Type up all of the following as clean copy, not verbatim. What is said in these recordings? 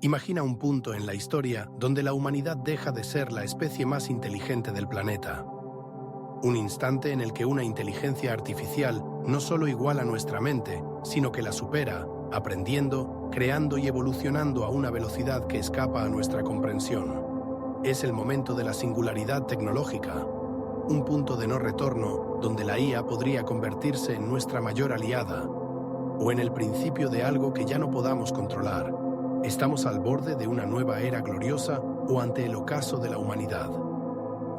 Imagina un punto en la historia donde la humanidad deja de ser la especie más inteligente del planeta. Un instante en el que una inteligencia artificial no solo iguala nuestra mente, sino que la supera, aprendiendo, creando y evolucionando a una velocidad que escapa a nuestra comprensión. Es el momento de la singularidad tecnológica, un punto de no retorno donde la IA podría convertirse en nuestra mayor aliada, o en el principio de algo que ya no podamos controlar. ¿Estamos al borde de una nueva era gloriosa o ante el ocaso de la humanidad?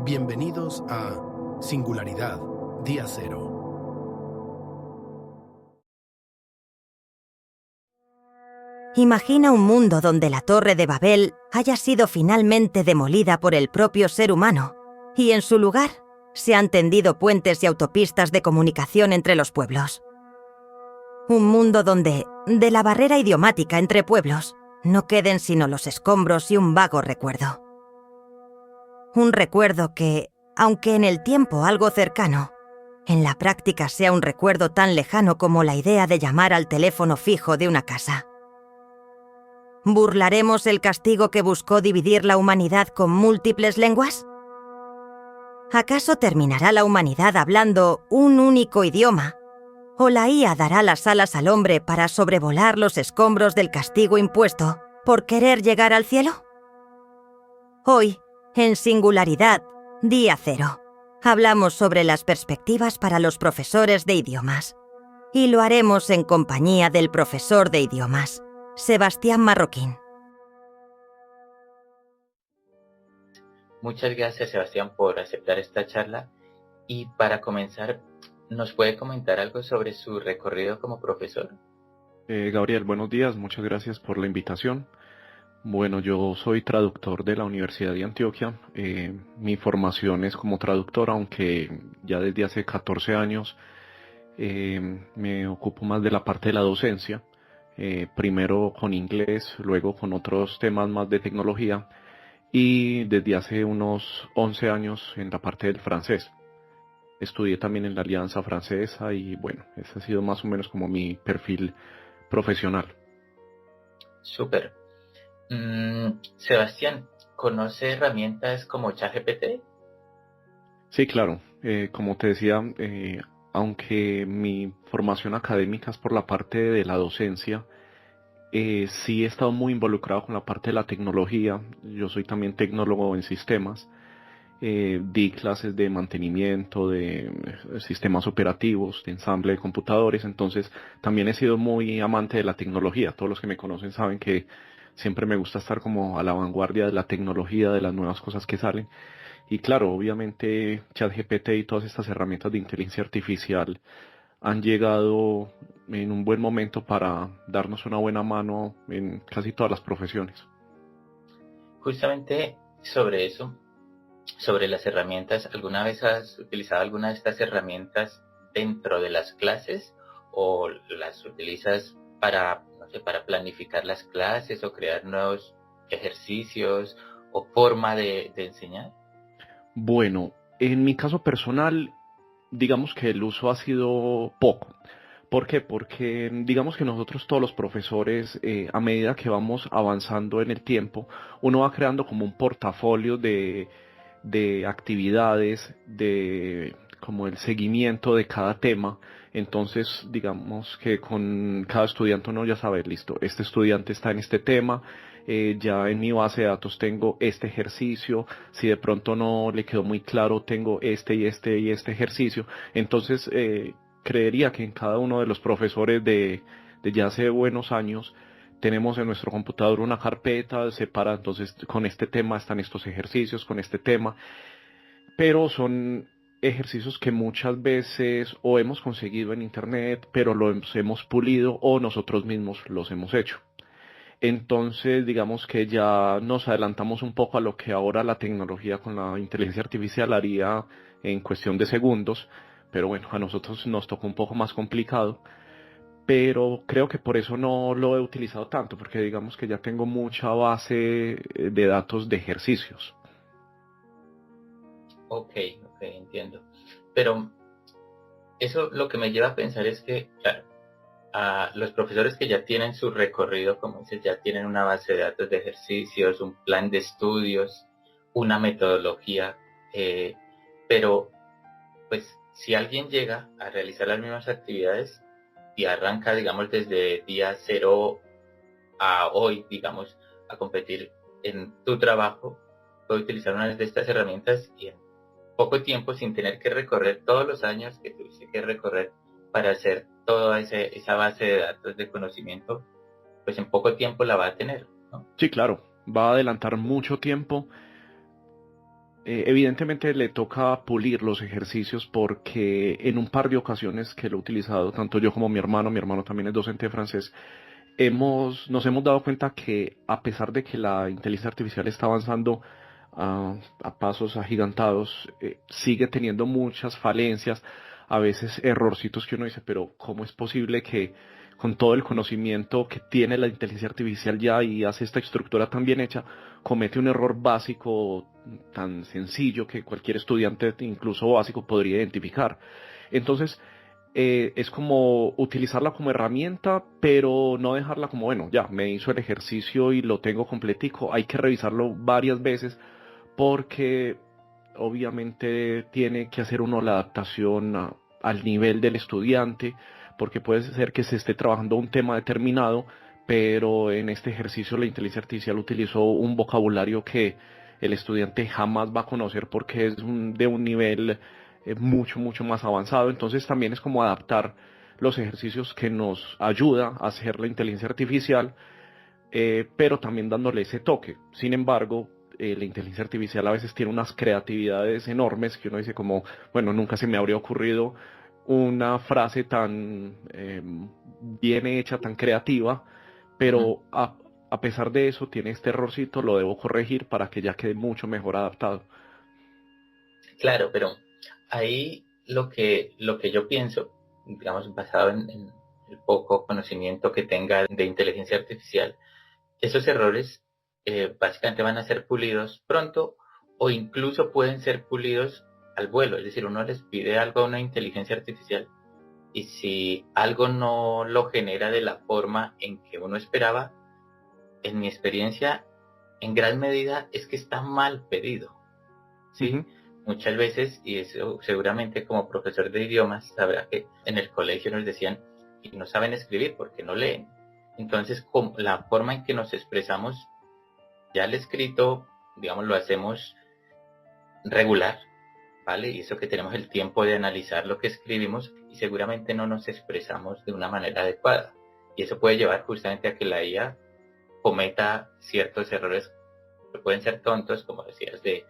Bienvenidos a Singularidad, Día Cero. Imagina un mundo donde la Torre de Babel haya sido finalmente demolida por el propio ser humano y en su lugar se han tendido puentes y autopistas de comunicación entre los pueblos. Un mundo donde, de la barrera idiomática entre pueblos, no queden sino los escombros y un vago recuerdo. Un recuerdo que, aunque en el tiempo algo cercano, en la práctica sea un recuerdo tan lejano como la idea de llamar al teléfono fijo de una casa. ¿Burlaremos el castigo que buscó dividir la humanidad con múltiples lenguas? ¿Acaso terminará la humanidad hablando un único idioma? ¿O la IA dará las alas al hombre para sobrevolar los escombros del castigo impuesto por querer llegar al cielo? Hoy, en Singularidad, Día Cero, hablamos sobre las perspectivas para los profesores de idiomas. Y lo haremos en compañía del profesor de idiomas, Sebastián Marroquín. Muchas gracias, Sebastián, por aceptar esta charla. Y para comenzar, ¿nos puede comentar algo sobre su recorrido como profesor? Gabriel, buenos días, muchas gracias por la invitación. Bueno, yo soy traductor de la Universidad de Antioquia. Mi formación es como traductor, aunque ya desde hace 14 años me ocupo más de la parte de la docencia. Primero con inglés, luego con otros temas más de tecnología y desde hace unos 11 años en la parte del francés. Estudié también en la Alianza Francesa y bueno, ese ha sido más o menos como mi perfil profesional. Súper. Sebastián, ¿conoce herramientas como ChatGPT? Sí, claro. Como te decía, aunque mi formación académica es por la parte de la docencia, sí he estado muy involucrado con la parte de la tecnología. Yo soy también tecnólogo en sistemas. Di clases de mantenimiento, de sistemas operativos, de ensamble de computadores. Entonces, también he sido muy amante de la tecnología. Todos los que me conocen saben que siempre me gusta estar como a la vanguardia de la tecnología, de las nuevas cosas que salen. Y claro, obviamente ChatGPT y todas estas herramientas de inteligencia artificial han llegado en un buen momento para darnos una buena mano en casi todas las profesiones. Justamente sobre eso, sobre las herramientas, ¿alguna vez has utilizado alguna de estas herramientas dentro de las clases o las utilizas para, no sé, para planificar las clases o crear nuevos ejercicios o forma de enseñar? Bueno, en mi caso personal, digamos que el uso ha sido poco. ¿Por qué? Porque digamos que nosotros todos los profesores, a medida que vamos avanzando en el tiempo, uno va creando como un portafolio de actividades, de como el seguimiento de cada tema. Entonces, digamos que con cada estudiante uno ya sabe, listo, este estudiante está en este tema, ya en mi base de datos tengo este ejercicio, si de pronto no le quedó muy claro, tengo este y este y este ejercicio. Entonces, creería que en cada uno de los profesores de ya hace buenos años, tenemos en nuestro computador una carpeta separada, entonces con este tema están estos ejercicios, con este tema, pero son ejercicios que muchas veces o hemos conseguido en internet, pero los hemos pulido o nosotros mismos los hemos hecho. Entonces, digamos que ya nos adelantamos un poco a lo que ahora la tecnología con la inteligencia artificial haría en cuestión de segundos, pero bueno, a nosotros nos tocó un poco más complicado, pero creo que por eso no lo he utilizado tanto, porque digamos que ya tengo mucha base de datos de ejercicios. Ok, entiendo. Pero eso lo que me lleva a pensar es que, claro, los profesores que ya tienen su recorrido, como dices, ya tienen una base de datos de ejercicios, un plan de estudios, una metodología, pero pues si alguien llega a realizar las mismas actividades y arranca, digamos, desde día cero a hoy, digamos, a competir en tu trabajo, puede utilizar una de estas herramientas y en poco tiempo, sin tener que recorrer todos los años que tuviste que recorrer para hacer toda esa base de datos de conocimiento, pues en poco tiempo la va a tener, ¿no? Sí, claro, va a adelantar mucho tiempo. Evidentemente le toca pulir los ejercicios porque en un par de ocasiones que lo he utilizado, tanto yo como mi hermano también es docente de francés, nos hemos dado cuenta que a pesar de que la inteligencia artificial está avanzando a pasos agigantados, sigue teniendo muchas falencias, a veces errorcitos que uno dice, pero ¿cómo es posible que con todo el conocimiento que tiene la inteligencia artificial ya y hace esta estructura tan bien hecha, comete un error básico tan sencillo que cualquier estudiante, incluso básico, podría identificar? Entonces, es como utilizarla como herramienta, pero no dejarla como, bueno, ya, me hizo el ejercicio y lo tengo completico. Hay que revisarlo varias veces porque obviamente tiene que hacer uno la adaptación al nivel del estudiante, porque puede ser que se esté trabajando un tema determinado, pero en este ejercicio la inteligencia artificial utilizó un vocabulario que el estudiante jamás va a conocer porque es de un nivel mucho, mucho más avanzado. Entonces también es como adaptar los ejercicios que nos ayuda a hacer la inteligencia artificial, pero también dándole ese toque. Sin embargo, la inteligencia artificial a veces tiene unas creatividades enormes que uno dice como, bueno, nunca se me habría ocurrido una frase tan bien hecha, tan creativa, Uh-huh. pero a pesar de eso tiene este errorcito, lo debo corregir para que ya quede mucho mejor adaptado. Claro, pero ahí lo que yo pienso, digamos, basado en el poco conocimiento que tenga de inteligencia artificial, esos errores básicamente van a ser pulidos pronto o incluso pueden ser pulidos al vuelo. Es decir, uno les pide algo a una inteligencia artificial y si algo no lo genera de la forma en que uno esperaba, en mi experiencia, en gran medida es que está mal pedido, ¿sí? Ujú. Muchas veces, y eso seguramente como profesor de idiomas sabrá que en el colegio nos decían que no saben escribir porque no leen. Entonces, la forma en que nos expresamos, ya el escrito, digamos, lo hacemos regular, ¿vale? Y eso que tenemos el tiempo de analizar lo que escribimos y seguramente no nos expresamos de una manera adecuada. Y eso puede llevar justamente a que la IA cometa ciertos errores que pueden ser tontos, como decías, de,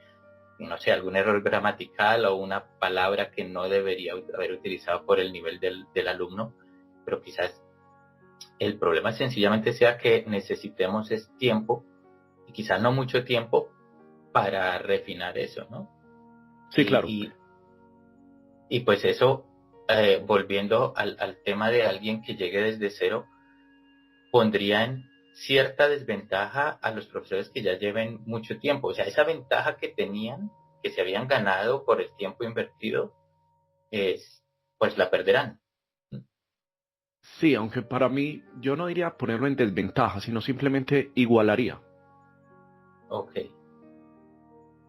no sé, algún error gramatical o una palabra que no debería haber utilizado por el nivel del alumno, pero quizás el problema sencillamente sea que necesitemos es tiempo, y quizás no mucho tiempo, para refinar eso, ¿no? Sí, claro. Y, y pues eso, volviendo al tema de alguien que llegue desde cero, pondría en cierta desventaja a los profesores que ya lleven mucho tiempo. O sea, esa ventaja que tenían, que se habían ganado por el tiempo invertido, pues la perderán. Sí, aunque para mí yo no diría ponerlo en desventaja, sino simplemente igualaría. Ok.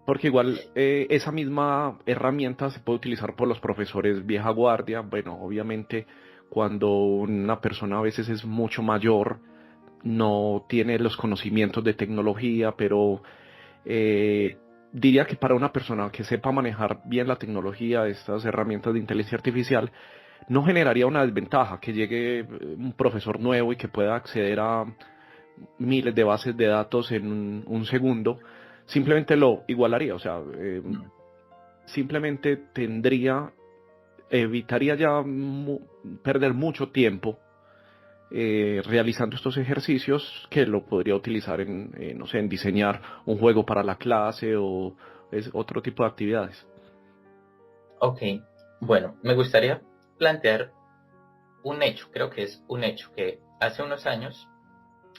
Porque igual esa misma herramienta se puede utilizar por los profesores vieja guardia. Bueno, obviamente cuando una persona a veces es mucho mayor, no tiene los conocimientos de tecnología, pero eh, diría que para una persona que sepa manejar bien la tecnología, estas herramientas de inteligencia artificial, no generaría una desventaja que llegue un profesor nuevo y que pueda acceder a miles de bases de datos en un segundo, simplemente lo igualaría, o sea, simplemente evitaría ya perder mucho tiempo realizando estos ejercicios que lo podría utilizar no sé, en diseñar un juego para la clase o otro tipo de actividades. Ok. Bueno, me gustaría plantear un hecho, creo que es un hecho, que hace unos años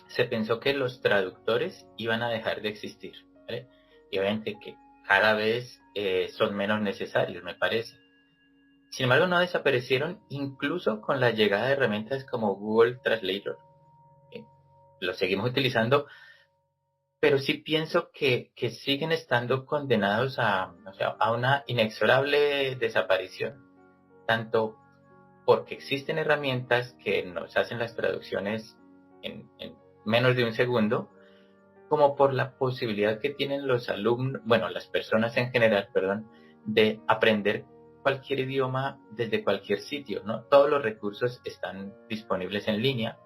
se pensó que los traductores iban a dejar de existir, ¿vale? Y obviamente que cada vez son menos necesarios, me parece. Sin embargo, no desaparecieron incluso con la llegada de herramientas como Google Translator. Lo seguimos utilizando, pero sí pienso que siguen estando condenados a una inexorable desaparición, tanto porque existen herramientas que nos hacen las traducciones en menos de un segundo, como por la posibilidad que tienen los alumnos, bueno, las personas en general, perdón, de aprender cualquier idioma desde cualquier sitio, ¿no? Todos los recursos están disponibles en línea.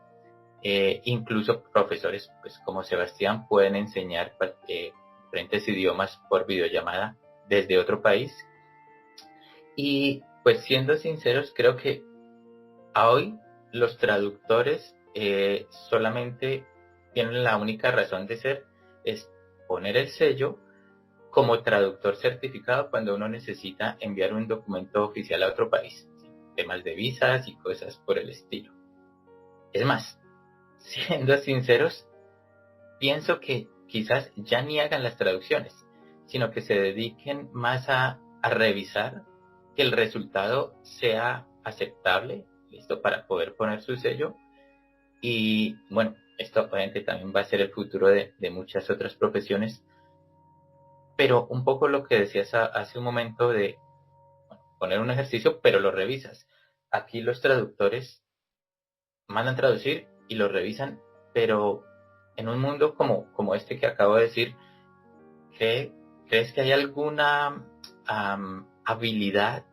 Incluso profesores, pues como Sebastián, pueden enseñar diferentes idiomas por videollamada desde otro país. Y pues siendo sinceros, creo que a hoy los traductores solamente tienen la única razón de ser, es poner el sello como traductor certificado cuando uno necesita enviar un documento oficial a otro país, ¿sí? Temas de visas y cosas por el estilo. Es más, siendo sinceros, pienso que quizás ya ni hagan las traducciones, sino que se dediquen más a revisar que el resultado sea aceptable, listo, para poder poner su sello. Y bueno, esto obviamente también va a ser el futuro de muchas otras profesiones, pero un poco lo que decías hace un momento de bueno, poner un ejercicio, pero lo revisas. Aquí los traductores mandan traducir y lo revisan, pero en un mundo como este que acabo de decir, ¿crees que hay alguna habilidad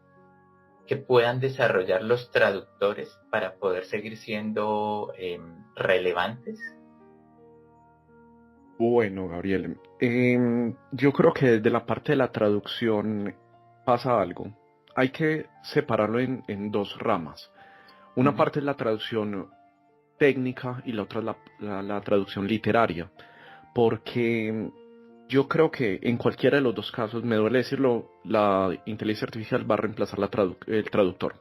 que puedan desarrollar los traductores para poder seguir siendo relevantes? Bueno, Gabriel, yo creo que desde la parte de la traducción pasa algo. Hay que separarlo en dos ramas. Una Uh-huh. parte es la traducción técnica y la otra es la traducción literaria, porque yo creo que en cualquiera de los dos casos, me duele decirlo, la inteligencia artificial va a reemplazar el traductor.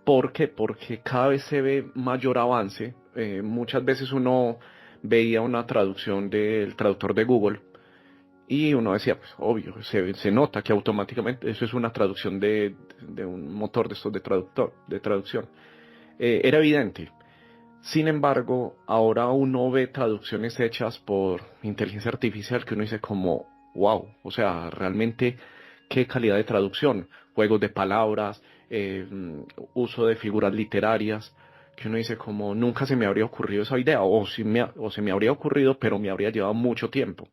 ¿Por qué? Porque cada vez se ve mayor avance. Muchas veces uno veía una traducción del traductor de Google y uno decía, pues obvio, se nota que automáticamente eso es una traducción de un motor de estos de traducción. Era evidente. Sin embargo, ahora uno ve traducciones hechas por inteligencia artificial que uno dice como, wow, o sea, realmente qué calidad de traducción, juegos de palabras, eh, uso de figuras literarias, que uno dice como nunca se me habría ocurrido esa idea, o se me habría ocurrido, pero me habría llevado mucho tiempo.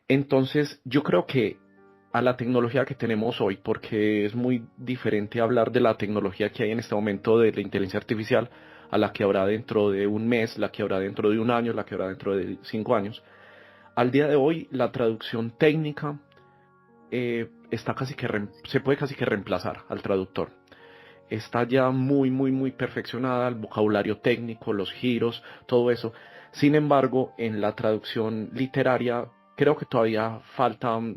Entonces, yo creo que a la tecnología que tenemos hoy, porque es muy diferente hablar de la tecnología que hay en este momento de la inteligencia artificial a la que habrá dentro de un mes, la que habrá dentro de un año, la que habrá dentro de 5 años. Al día de hoy, la traducción técnica está se puede casi que reemplazar al traductor. Está ya muy, muy, muy perfeccionada, el vocabulario técnico, los giros, todo eso. Sin embargo, en la traducción literaria, creo que todavía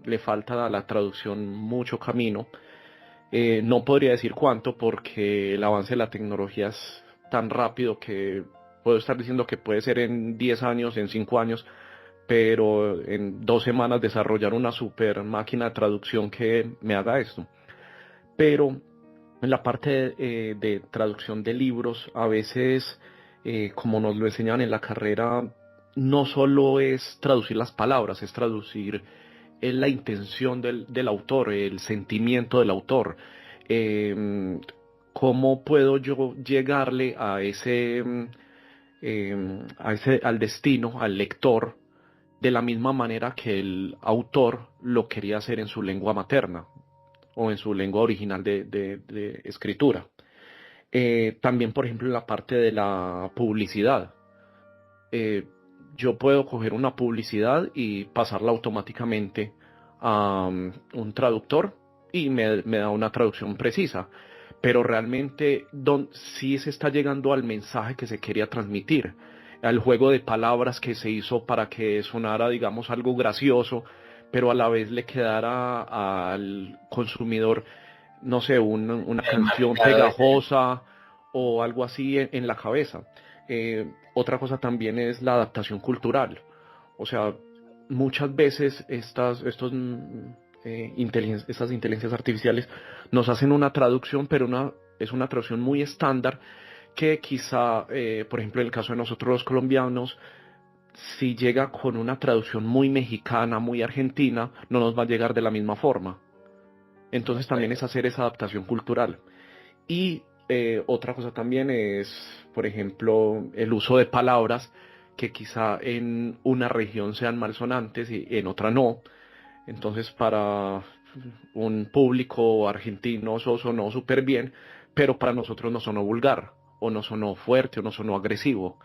le falta a la traducción mucho camino. No podría decir cuánto porque el avance de la tecnología es tan rápido que puedo estar diciendo que puede ser en 10 años, en 5 años, pero en 2 semanas desarrollar una super máquina de traducción que me haga esto. Pero en la parte de traducción de libros, a veces, como nos lo enseñan en la carrera, no solo es traducir las palabras, es traducir la intención del autor, el sentimiento del autor. Eh, ¿Cómo puedo yo llegarle al destino, al lector, de la misma manera que el autor lo quería hacer en su lengua materna o en su lengua original de escritura? También, por ejemplo, en la parte de la publicidad. Eh, yo puedo coger una publicidad y pasarla automáticamente a un traductor y me da una traducción precisa. Pero realmente sí se está llegando al mensaje que se quería transmitir, al juego de palabras que se hizo para que sonara, digamos, algo gracioso, pero a la vez le quedara al consumidor, no sé, una El canción marcado ese. pegajosa o algo así en la cabeza. Otra cosa también es la adaptación cultural. O sea, muchas veces estas inteligencias artificiales nos hacen una traducción, pero es una traducción muy estándar que quizá, por ejemplo, en el caso de nosotros los colombianos, si llega con una traducción muy mexicana, muy argentina, no nos va a llegar de la misma forma. Entonces también es hacer esa adaptación cultural. Y otra cosa también es, por ejemplo, el uso de palabras que quizá en una región sean malsonantes y en otra no. Entonces para un público argentino eso sonó súper bien, pero para nosotros no sonó vulgar, o no sonó fuerte, o no sonó agresivo.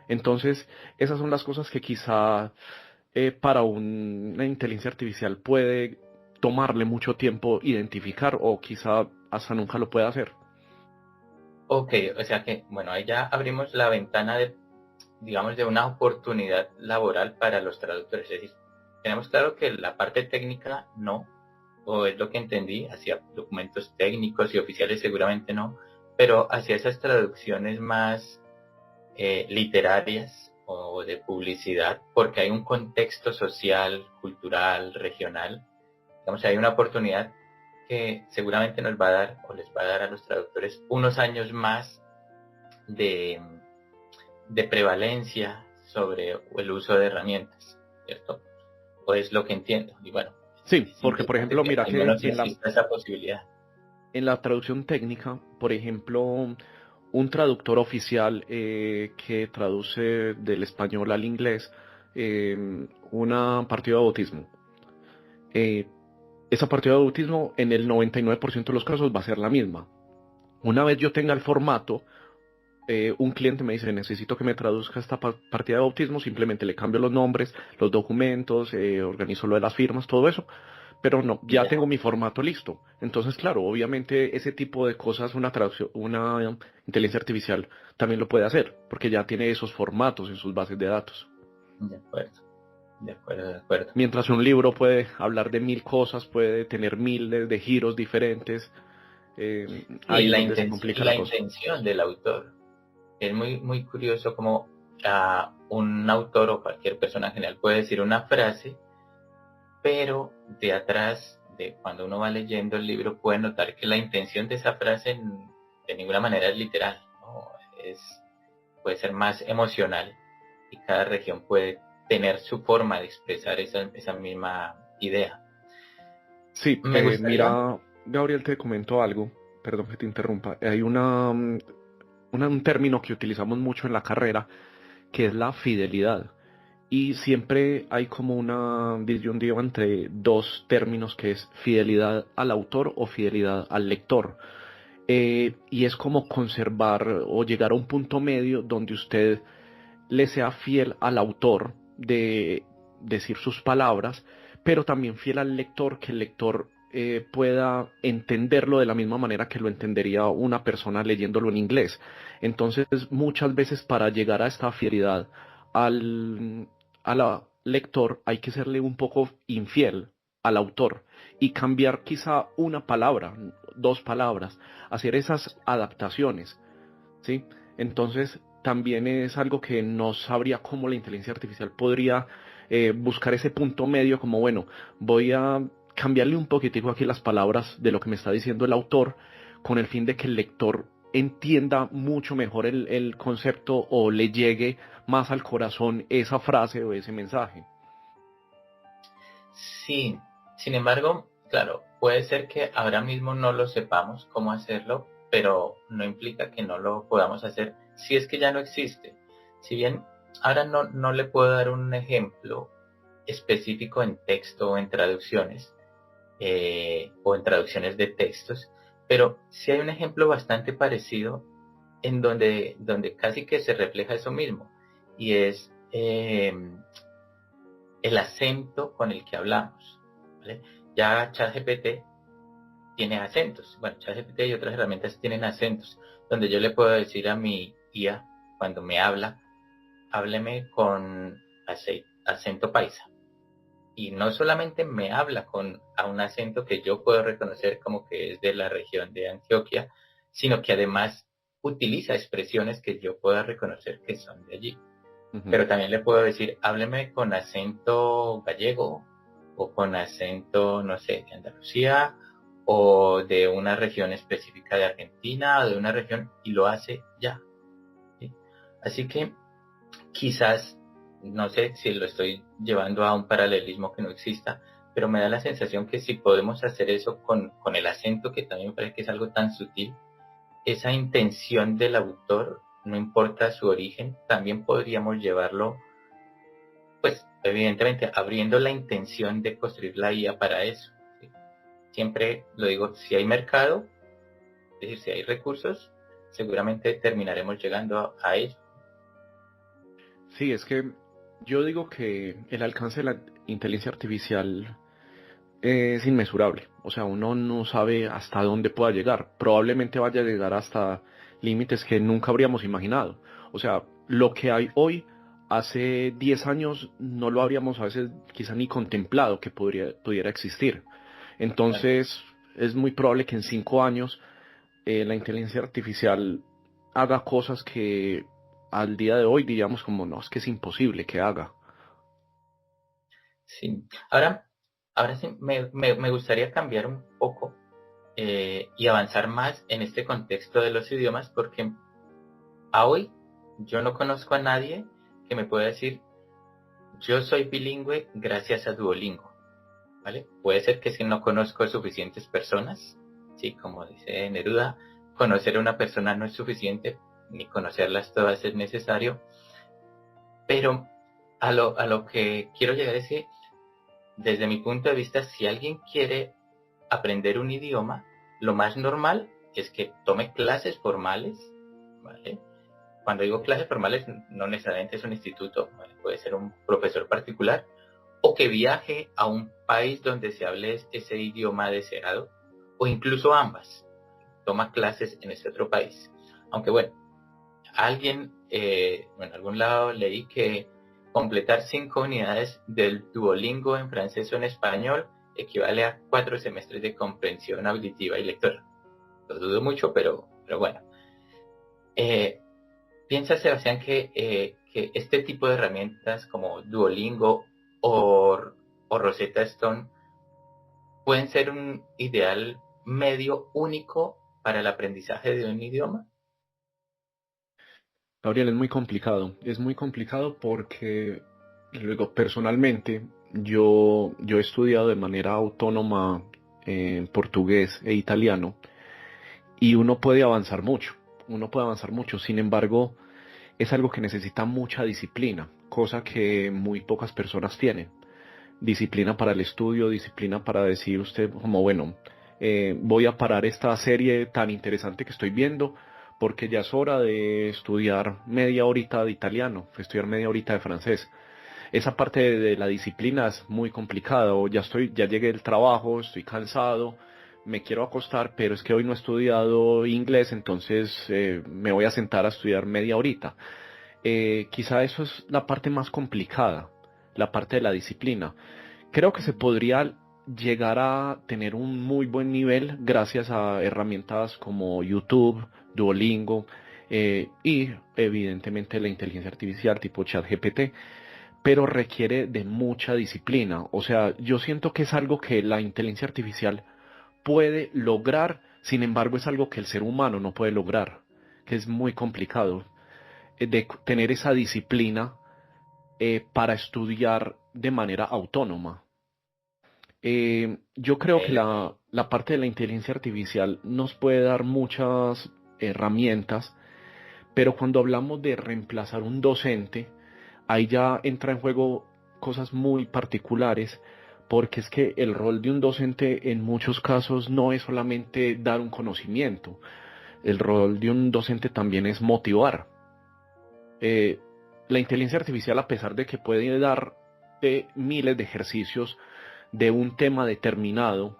Entonces, esas son las cosas que quizá para una inteligencia artificial puede tomarle mucho tiempo identificar o quizá hasta nunca lo pueda hacer. Ok, o sea que, bueno, ahí ya abrimos la ventana de, digamos, de una oportunidad laboral para los traductores. Es decir, tenemos claro que la parte técnica no, o es lo que entendí, hacia documentos técnicos y oficiales seguramente no, pero hacia esas traducciones más literarias o de publicidad, porque hay un contexto social, cultural, regional. Digamos, hay una oportunidad que seguramente nos va a dar o les va a dar a los traductores unos años más de, de prevalencia sobre el uso de herramientas, ¿cierto? O es lo que entiendo. Y bueno, Sí, es porque por importante ejemplo, que mira al que menos exista esa posibilidad. en la traducción técnica, por ejemplo, un traductor oficial que traduce del español al inglés una partida de bautismo. Eh, Esa partida de bautismo en el 99% de los casos va a ser la misma. Una vez yo tenga el formato, un cliente me dice, necesito que me traduzca esta partida de bautismo, simplemente le cambio los nombres, los documentos, organizo lo de las firmas, todo eso, pero no, Y ya ya. tengo mi formato listo. Entonces, claro, obviamente ese tipo de cosas, una traducción, una inteligencia artificial también lo puede hacer, porque ya tiene esos formatos en sus bases de datos. De acuerdo, de acuerdo, de acuerdo. Mientras un libro puede hablar de 1000 cosas, puede tener miles de giros diferentes, Y ahí es donde se complica la la cosa. intención del autor. Es muy, muy curioso como un autor o cualquier persona en general puede decir una frase, pero de atrás, de cuando uno va leyendo el libro, puede notar que la intención de esa frase de ninguna manera es literal, ¿no? Puede ser más emocional y cada región puede tener su forma de expresar esa misma idea. Sí, Me gustaría, mira, Gabriel, te comento algo, perdón que te interrumpa. Hay un término que utilizamos mucho en la carrera, que es la fidelidad. Y siempre hay como una disyuntiva entre dos términos, que es fidelidad al autor o fidelidad al lector. Y es como conservar o llegar a un punto medio donde usted le sea fiel al autor de decir sus palabras, pero también fiel al lector, que el lector pueda entenderlo de la misma manera que lo entendería una persona leyéndolo en inglés. Entonces, muchas veces para llegar a esta fidelidad al lector hay que serle un poco infiel al autor y cambiar quizá una palabra, dos palabras, hacer esas adaptaciones, ¿sí? Entonces, también es algo que no sabría cómo la inteligencia artificial podría buscar ese punto medio, como bueno, voy a cambiarle un poquitico aquí las palabras de lo que me está diciendo el autor, con el fin de que el lector entienda mucho mejor el concepto o le llegue más al corazón esa frase o ese mensaje. sí, sin embargo, claro, puede ser que ahora mismo no lo sepamos cómo hacerlo, pero no implica que no lo podamos hacer si es que ya no existe. Si bien ahora no le puedo dar un ejemplo específico en texto o en traducciones, o en traducciones de textos, pero sí hay un ejemplo bastante parecido en donde casi que se refleja eso mismo, y es el acento con el que hablamos, ¿vale? Ya ChatGPT tiene acentos, bueno, ChatGPT y otras herramientas tienen acentos, donde yo le puedo decir a mi IA, cuando me habla, hábleme con acento paisa. Y no solamente me habla a un acento que yo puedo reconocer como que es de la región de Antioquia, sino que además utiliza expresiones que yo pueda reconocer que son de allí. Ujú. Pero también le puedo decir, hábleme con acento gallego o con acento, no sé, de Andalucía o de una región específica de Argentina o de una región, y lo hace ya, ¿sí? Así que quizás, no sé si lo estoy llevando a un paralelismo que no exista, pero me da la sensación que si podemos hacer eso con el acento, que también me parece que es algo tan sutil, esa intención del autor, no importa su origen, también podríamos llevarlo, pues evidentemente abriendo la intención de construir la IA para eso, ¿sí? Siempre lo digo, si hay mercado, es decir, si hay recursos, seguramente terminaremos llegando a ello. Sí, es que yo digo que el alcance de la inteligencia artificial es inmesurable. O sea, uno no sabe hasta dónde pueda llegar. Probablemente vaya a llegar hasta límites que nunca habríamos imaginado. O sea, lo que hay hoy, hace 10 años no lo habríamos a veces quizá ni contemplado que pudiera existir. Entonces, es muy probable que en 5 años la inteligencia artificial haga cosas que al día de hoy diríamos como no, es que es imposible que haga. Sí. Ahora sí, me gustaría cambiar un poco y avanzar más en este contexto de los idiomas, porque a hoy yo no conozco a nadie que me pueda decir, yo soy bilingüe gracias a Duolingo, ¿vale? Puede ser que si no conozco suficientes personas, sí, como dice Neruda, conocer a una persona no es suficiente, ni conocerlas todas es necesario, pero a lo que quiero llegar es que, desde mi punto de vista, si alguien quiere aprender un idioma, lo más normal es que tome clases formales, ¿vale? Cuando digo clases formales, no necesariamente es un instituto, ¿vale? Puede ser un profesor particular, o que viaje a un país donde se hable ese idioma deseado, o incluso ambas, toma clases en ese otro país. Aunque bueno, en algún lado leí que completar 5 unidades del Duolingo en francés o en español equivale a 4 semestres de comprensión auditiva y lectora. Lo dudo mucho, pero bueno. Eh, ¿Piensa, Sebastián, que este tipo de herramientas como Duolingo o Rosetta Stone pueden ser un ideal medio único para el aprendizaje de un idioma? Gabriel, es muy complicado porque luego personalmente yo he estudiado de manera autónoma portugués e italiano y uno puede avanzar mucho, sin embargo es algo que necesita mucha disciplina, cosa que muy pocas personas tienen. Disciplina para el estudio, disciplina para decir usted como bueno, voy a parar esta serie tan interesante que estoy viendo porque ya es hora de estudiar media horita de italiano, estudiar media horita de francés. Esa parte de la disciplina es muy complicada, o ya llegué del trabajo, estoy cansado, me quiero acostar, pero es que hoy no he estudiado inglés, entonces me voy a sentar a estudiar media horita. Quizá eso es la parte más complicada, la parte de la disciplina. Creo que se podría llegar a tener un muy buen nivel gracias a herramientas como YouTube, Duolingo y evidentemente la inteligencia artificial tipo ChatGPT, pero requiere de mucha disciplina. O sea, yo siento que es algo que la inteligencia artificial puede lograr, sin embargo es algo que el ser humano no puede lograr, que es muy complicado de tener esa disciplina para estudiar de manera autónoma. Yo creo que la parte de la inteligencia artificial nos puede dar muchas herramientas, pero cuando hablamos de reemplazar un docente, ahí ya entra en juego cosas muy particulares, porque es que el rol de un docente en muchos casos no es solamente dar un conocimiento, el rol de un docente también es motivar. Eh, la inteligencia artificial, a pesar de que puede dar miles de ejercicios de un tema determinado,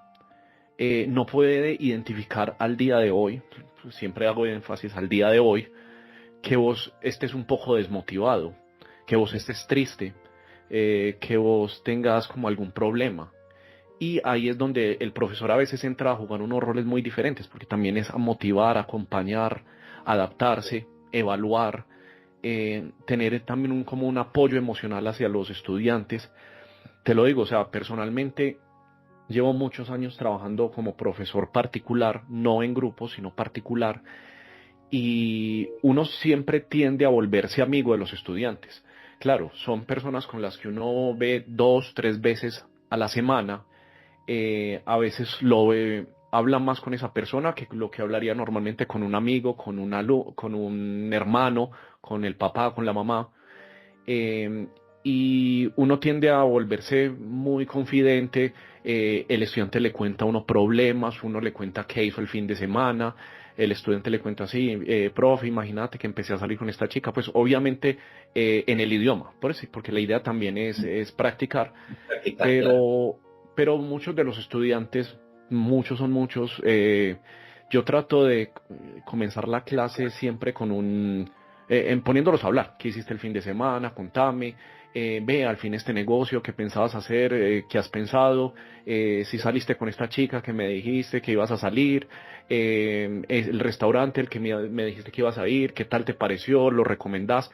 no puede identificar al día de hoy, siempre hago énfasis al día de hoy, que vos estés un poco desmotivado, que vos estés triste, que vos tengas como algún problema. Y ahí es donde el profesor a veces entra a jugar unos roles muy diferentes, porque también es a motivar, acompañar, adaptarse, evaluar, tener también como un apoyo emocional hacia los estudiantes. te lo digo, o sea, personalmente llevo muchos años trabajando como profesor particular, no en grupo, sino particular, y uno siempre tiende a volverse amigo de los estudiantes. Claro, son personas con las que uno ve 2, 3 veces a la semana. A veces habla más con esa persona que lo que hablaría normalmente con un amigo, con un hermano, con el papá, con la mamá. eh, y uno tiende a volverse muy confidente. El estudiante le cuenta a uno problemas, uno le cuenta qué hizo el fin de semana, el estudiante le cuenta así, profe, imagínate que empecé a salir con esta chica, pues obviamente en el idioma, por eso, porque la idea también es practicar, Practicar, claro. pero, pero muchos de los estudiantes, muchos son muchos, yo trato de comenzar la clase siempre con poniéndolos a hablar. ¿Qué hiciste el fin de semana? Contame. Ve al fin este negocio, ¿qué pensabas hacer? ¿Qué has pensado? Si saliste con esta chica que me dijiste que ibas a salir, el restaurante el que me dijiste que ibas a ir, ¿qué tal te pareció? ¿Lo recomendás?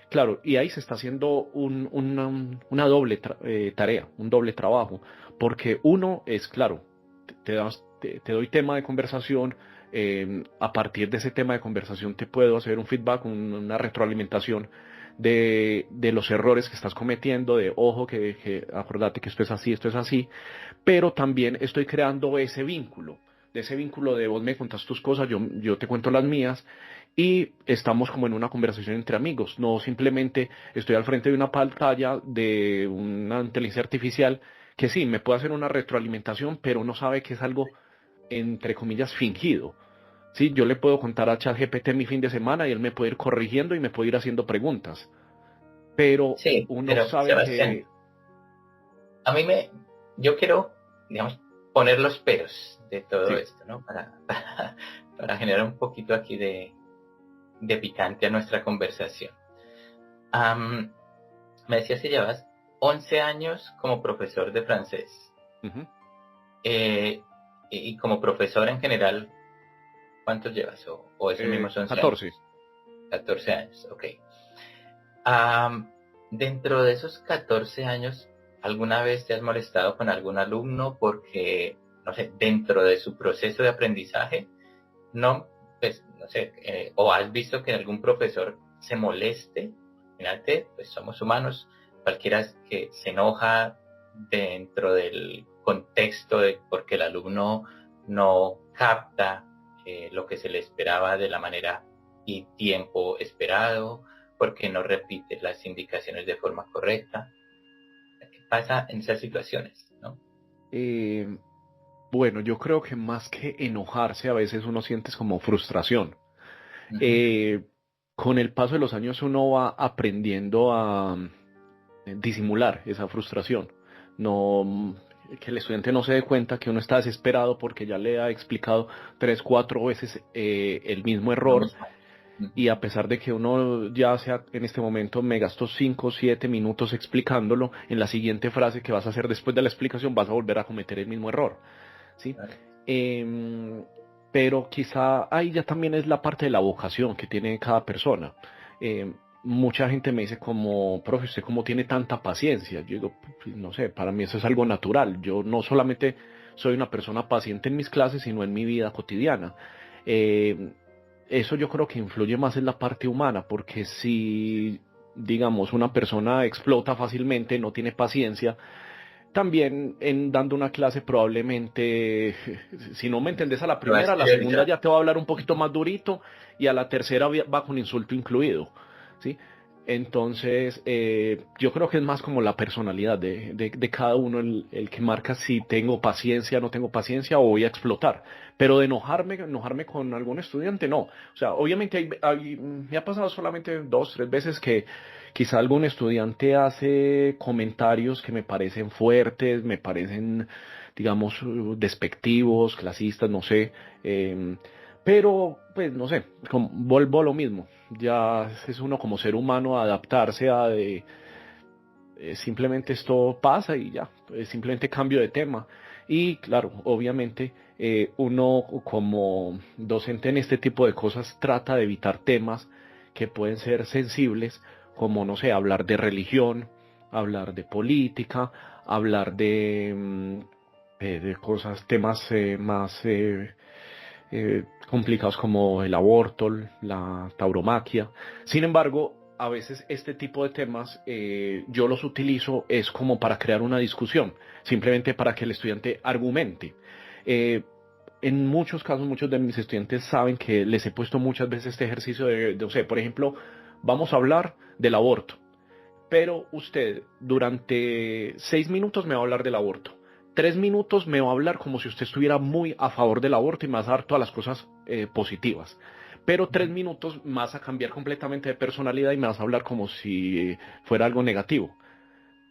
Claro, y ahí se está haciendo una doble tarea, un doble trabajo, porque uno es, claro, te doy tema de conversación, a partir de ese tema de conversación te puedo hacer un feedback, una retroalimentación de los errores que estás cometiendo, de ojo, que acordate que esto es así, pero también estoy creando de ese vínculo de vos me contás tus cosas, yo te cuento las mías, y estamos como en una conversación entre amigos, no simplemente estoy al frente de una pantalla de una inteligencia artificial que sí, me puede hacer una retroalimentación, pero uno sabe que es algo, entre comillas, fingido. Sí, yo le puedo contar a ChatGPT mi fin de semana y él me puede ir corrigiendo y me puede ir haciendo preguntas, pero Sí, uno pero sabe Sebastián, que a mí yo quiero, digamos, poner los peros de todo sí. esto, ¿no? Para generar un poquito aquí de picante a nuestra conversación. Am, Me decías que llevas 11 años como profesor de francés. Ujú. Y como profesor en general, ¿cuántos llevas? ¿O esos mismos 11 14. años? 14 años, ok. Am, Dentro de esos 14 años, ¿alguna vez te has molestado con algún alumno porque, no sé, dentro de su proceso de aprendizaje, no, pues, no sé, o has visto que algún profesor se moleste? Fíjate, pues somos humanos, cualquiera que se enoja dentro del contexto de porque el alumno no capta lo que se le esperaba de la manera y tiempo esperado, porque no repite las indicaciones de forma correcta. ¿Qué pasa en esas situaciones, no? Eh, bueno, yo creo que más que enojarse, a veces uno siente como frustración. Ujú. Eh, con el paso de los años uno va aprendiendo a disimular esa frustración. No, que el estudiante no se dé cuenta que uno está desesperado porque ya le ha explicado 3, 4 veces el mismo Lo error, mismo. Ujú. y a pesar de que uno ya sea en este momento me gastó 5, 7 minutos explicándolo, en la siguiente frase que vas a hacer después de la explicación vas a volver a cometer el mismo error, ¿sí? Claro. Em, pero quizá ahí ya también es la parte de la vocación que tiene cada persona. Mucha gente me dice como, profe, ¿usted cómo tiene tanta paciencia? Yo digo, "Pues, no sé, para mí eso es algo natural. Yo no solamente soy una persona paciente en mis clases, sino en mi vida cotidiana. Eh, Eso yo creo que influye más en la parte humana, porque si, digamos, una persona explota fácilmente, no tiene paciencia, también en dando una clase probablemente, si no me entendés a la Lo va a primera, a la segunda exteriorizar. ya te va a hablar un poquito más durito y a la tercera va con insulto incluido, ¿sí? Entonces, yo creo que es más como la personalidad de cada uno el que marca si tengo paciencia, no tengo paciencia o voy a explotar. Pero de enojarme con algún estudiante, no. O sea, obviamente me ha pasado solamente 2, 3 veces que quizá algún estudiante hace comentarios que me parecen fuertes, me parecen, digamos, despectivos, clasistas, no sé. eh, pero, pues, no sé, vuelvo a lo mismo. Ya es uno como ser humano adaptarse simplemente esto pasa y ya, simplemente cambio de tema. Y claro, obviamente uno como docente en este tipo de cosas trata de evitar temas que pueden ser sensibles, como no sé, hablar de religión, hablar de política, hablar de cosas, temas más complicados como el aborto, la tauromaquia. Sin embargo, a veces este tipo de temas yo los utilizo es como para crear una discusión, simplemente para que el estudiante argumente. Eh, en muchos casos, muchos de mis estudiantes saben que les he puesto muchas veces este ejercicio o sea, por ejemplo, vamos a hablar del aborto, pero usted durante 6 minutos me va a hablar del aborto. 3 minutos me va a hablar como si usted estuviera muy a favor del aborto y me va a dar todas las cosas positivas. Pero 3 minutos me vas a cambiar completamente de personalidad y me vas a hablar como si fuera algo negativo.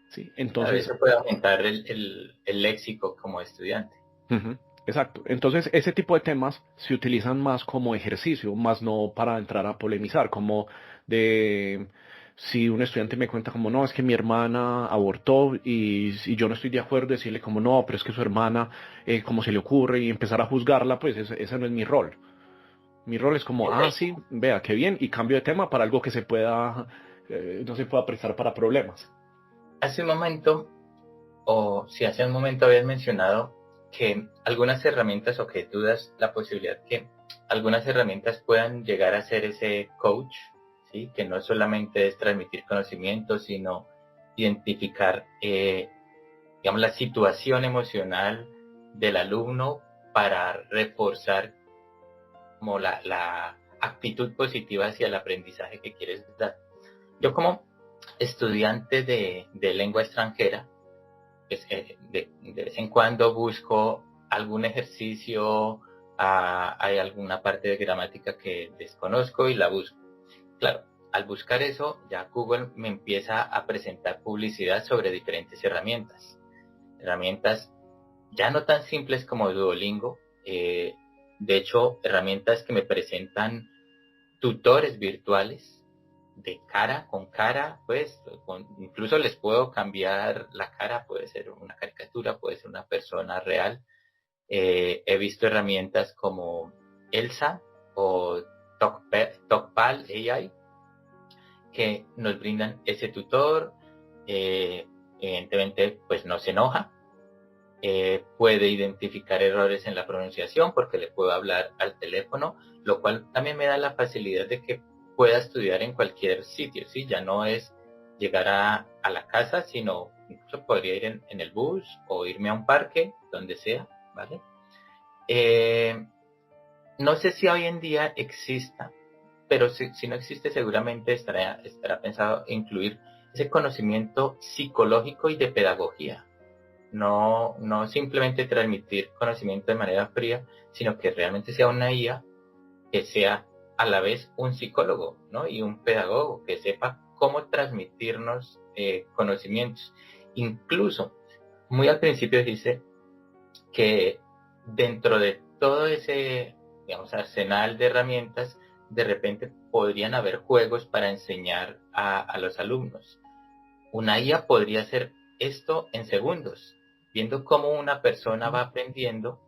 ¿Sí? A Entonces, veces puede aumentar el léxico como estudiante. ujú, exacto. Entonces, ese tipo de temas se utilizan más como ejercicio, más no para entrar a polemizar, como de si un estudiante me cuenta como no, es que mi hermana abortó y si yo no estoy de acuerdo, decirle como no, pero es que su hermana, ¿cómo se le ocurre? Y empezar a juzgarla, pues ese no es mi rol. Mi rol es como, Ok. ah, sí, vea, qué bien, y cambio de tema para algo que no se pueda prestar para problemas. Hace un momento, o si hace un momento habías mencionado que algunas herramientas o que dudas la posibilidad que algunas herramientas puedan llegar a ser ese coach, ¿sí? Que no solamente es transmitir conocimiento, sino identificar, digamos, la situación emocional del alumno para reforzar como la actitud positiva hacia el aprendizaje que quieres dar. Yo como estudiante de lengua extranjera, pues, de vez en cuando busco algún ejercicio, hay alguna parte de gramática que desconozco y la busco. Claro, al buscar eso, ya Google me empieza a presentar publicidad sobre diferentes herramientas. Herramientas ya no tan simples como Duolingo, de hecho, herramientas que me presentan tutores virtuales de cara con cara, pues incluso les puedo cambiar la cara, puede ser una caricatura, puede ser una persona real. He visto herramientas como Elsa o Talkpal AI que nos brindan ese tutor. eh, Evidentemente, pues no se enoja, puede identificar errores en la pronunciación porque le puedo hablar al teléfono, lo cual también me da la facilidad de que pueda estudiar en cualquier sitio, ¿sí? Ya no es llegar a la casa, sino incluso podría ir en el bus o irme a un parque, donde sea, ¿vale? Eh, no sé si hoy en día exista, pero si no existe seguramente estará pensado incluir ese conocimiento psicológico y de pedagogía. No simplemente transmitir conocimiento de manera fría, sino que realmente sea una IA que sea a la vez un psicólogo, ¿no? Y un pedagogo que sepa cómo transmitirnos conocimientos. Incluso, muy al principio dice que dentro de todo ese, digamos, arsenal de herramientas, de repente podrían haber juegos para enseñar a los alumnos. Una IA podría hacer esto en segundos, viendo cómo una persona va aprendiendo,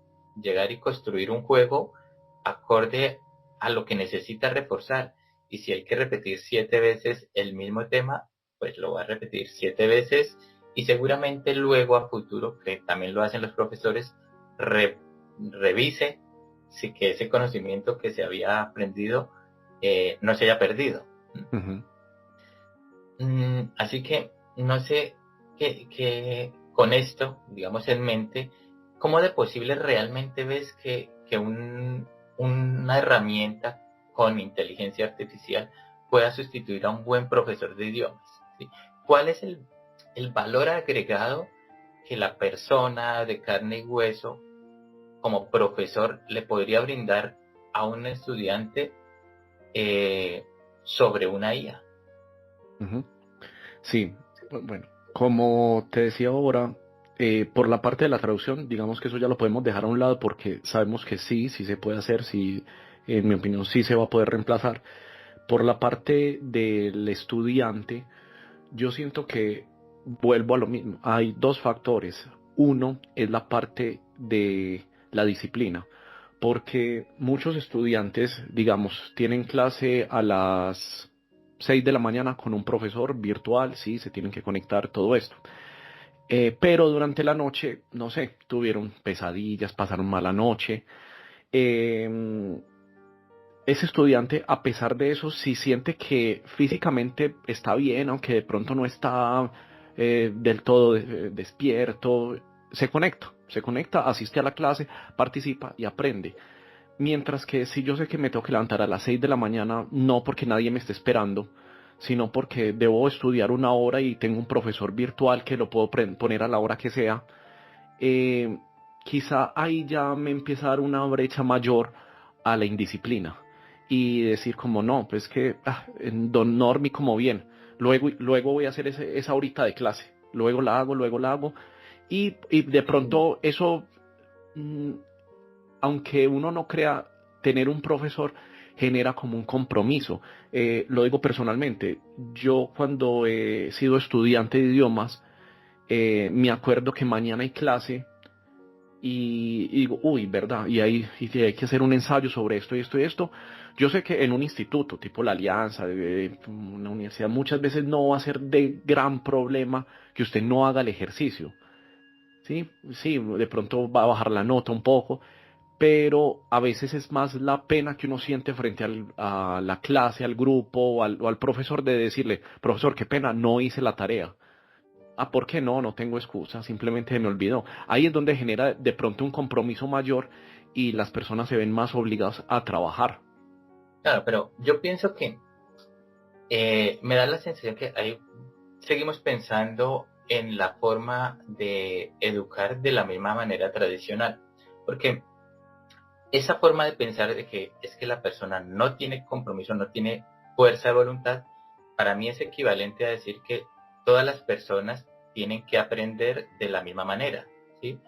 llegar y construir un juego acorde a lo que necesita reforzar. Y si hay que repetir 7 veces el mismo tema, pues lo va a repetir 7 veces y seguramente luego a futuro, que también lo hacen los profesores, revise si que ese conocimiento que se había aprendido no se haya perdido. Ujú. Así que no sé que con esto, digamos en mente, ¿cómo de posible realmente ves que una herramienta con inteligencia artificial pueda sustituir a un buen profesor de idiomas? ¿Sí? ¿Cuál es el valor agregado que la persona de carne y hueso como profesor le podría brindar a un estudiante sobre una IA? Ujú. Sí, bueno, como te decía ahora, por la parte de la traducción, digamos que eso ya lo podemos dejar a un lado porque sabemos que sí, sí se puede hacer, sí, en mi opinión, sí se va a poder reemplazar. Por la parte del estudiante, yo siento que vuelvo a lo mismo. Hay dos factores. Uno es la parte de la disciplina, porque muchos estudiantes, digamos, tienen clase a las 6 de la mañana con un profesor virtual, sí, se tienen que conectar, todo esto. Pero durante la noche, no sé, tuvieron pesadillas, pasaron mala noche. Eh, Ese estudiante, a pesar de eso, si siente que físicamente está bien, aunque de pronto no está del todo despierto, se conecta, asiste a la clase, participa y aprende. Mientras que si yo sé que me tengo que levantar a las 6 de la mañana, no porque nadie me esté esperando, sino porque debo estudiar una hora y tengo un profesor virtual que lo puedo poner a la hora que sea, eh, quizá ahí ya me empieza a dar una brecha mayor a la indisciplina y decir como no, pues que Don Normi como bien, luego voy a hacer esa horita de clase, luego la hago y de pronto eso, mm, aunque uno no crea, tener un profesor genera como un compromiso. Lo digo personalmente, yo cuando he sido estudiante de idiomas, me acuerdo que mañana hay clase y digo, uy, ¿verdad? Y hay que hacer un ensayo sobre esto y esto y esto. Yo sé que en un instituto, tipo la Alianza, de una universidad, muchas veces no va a ser de gran problema que usted no haga el ejercicio. Sí, sí, de pronto va a bajar la nota un poco, pero a veces es más la pena que uno siente frente a la clase, al grupo o al profesor de decirle, profesor, qué pena, no hice la tarea. Ah, ¿por qué no? No tengo excusa, simplemente me olvidó. Ahí es donde genera de pronto un compromiso mayor y las personas se ven más obligadas a trabajar. Claro, pero yo pienso que me da la sensación que ahí seguimos pensando en la forma de educar de la misma manera tradicional, porque esa forma de pensar de que es que la persona no tiene compromiso, no tiene fuerza de voluntad, para mí es equivalente a decir que todas las personas tienen que aprender de la misma manera, ¿sí?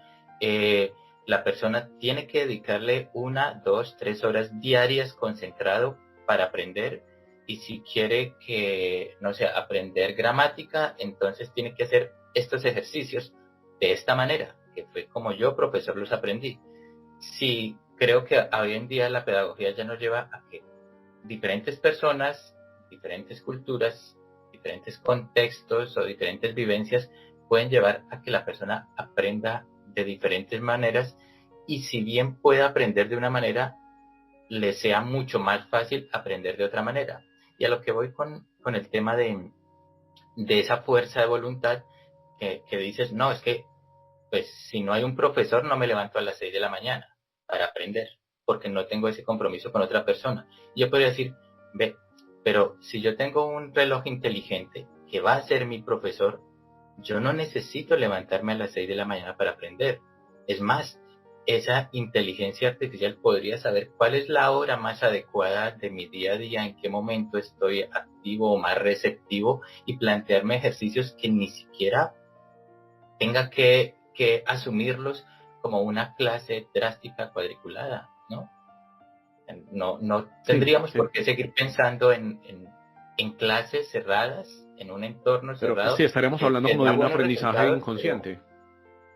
La persona tiene que dedicarle 1, 2, 3 horas diarias concentrado para aprender, y si quiere que, no sé, aprender gramática, entonces tiene que hacer estos ejercicios de esta manera, que fue como yo, profesor, los aprendí. Sí, creo que hoy en día la pedagogía ya nos lleva a que diferentes personas, diferentes culturas, diferentes contextos o diferentes vivencias pueden llevar a que la persona aprenda de diferentes maneras, y si bien pueda aprender de una manera, le sea mucho más fácil aprender de otra manera. Y a lo que voy con el tema de esa fuerza de voluntad, que dices, no, es que pues si no hay un profesor no me levanto a las 6 de la mañana para aprender, porque no tengo ese compromiso con otra persona. Yo podría decir, ve, pero si yo tengo un reloj inteligente que va a ser mi profesor, yo no necesito levantarme a las 6 de la mañana para aprender. Es más, esa inteligencia artificial podría saber cuál es la hora más adecuada de mi día a día, en qué momento estoy activo o más receptivo, y plantearme ejercicios que ni siquiera tenga que asumirlos como una clase drástica cuadriculada, ¿no? No Sí, tendríamos sí, por qué seguir pensando en clases cerradas, en un entorno pero cerrado, sí, estaríamos hablando que como da de un buenos aprendizaje resultados, pero inconsciente.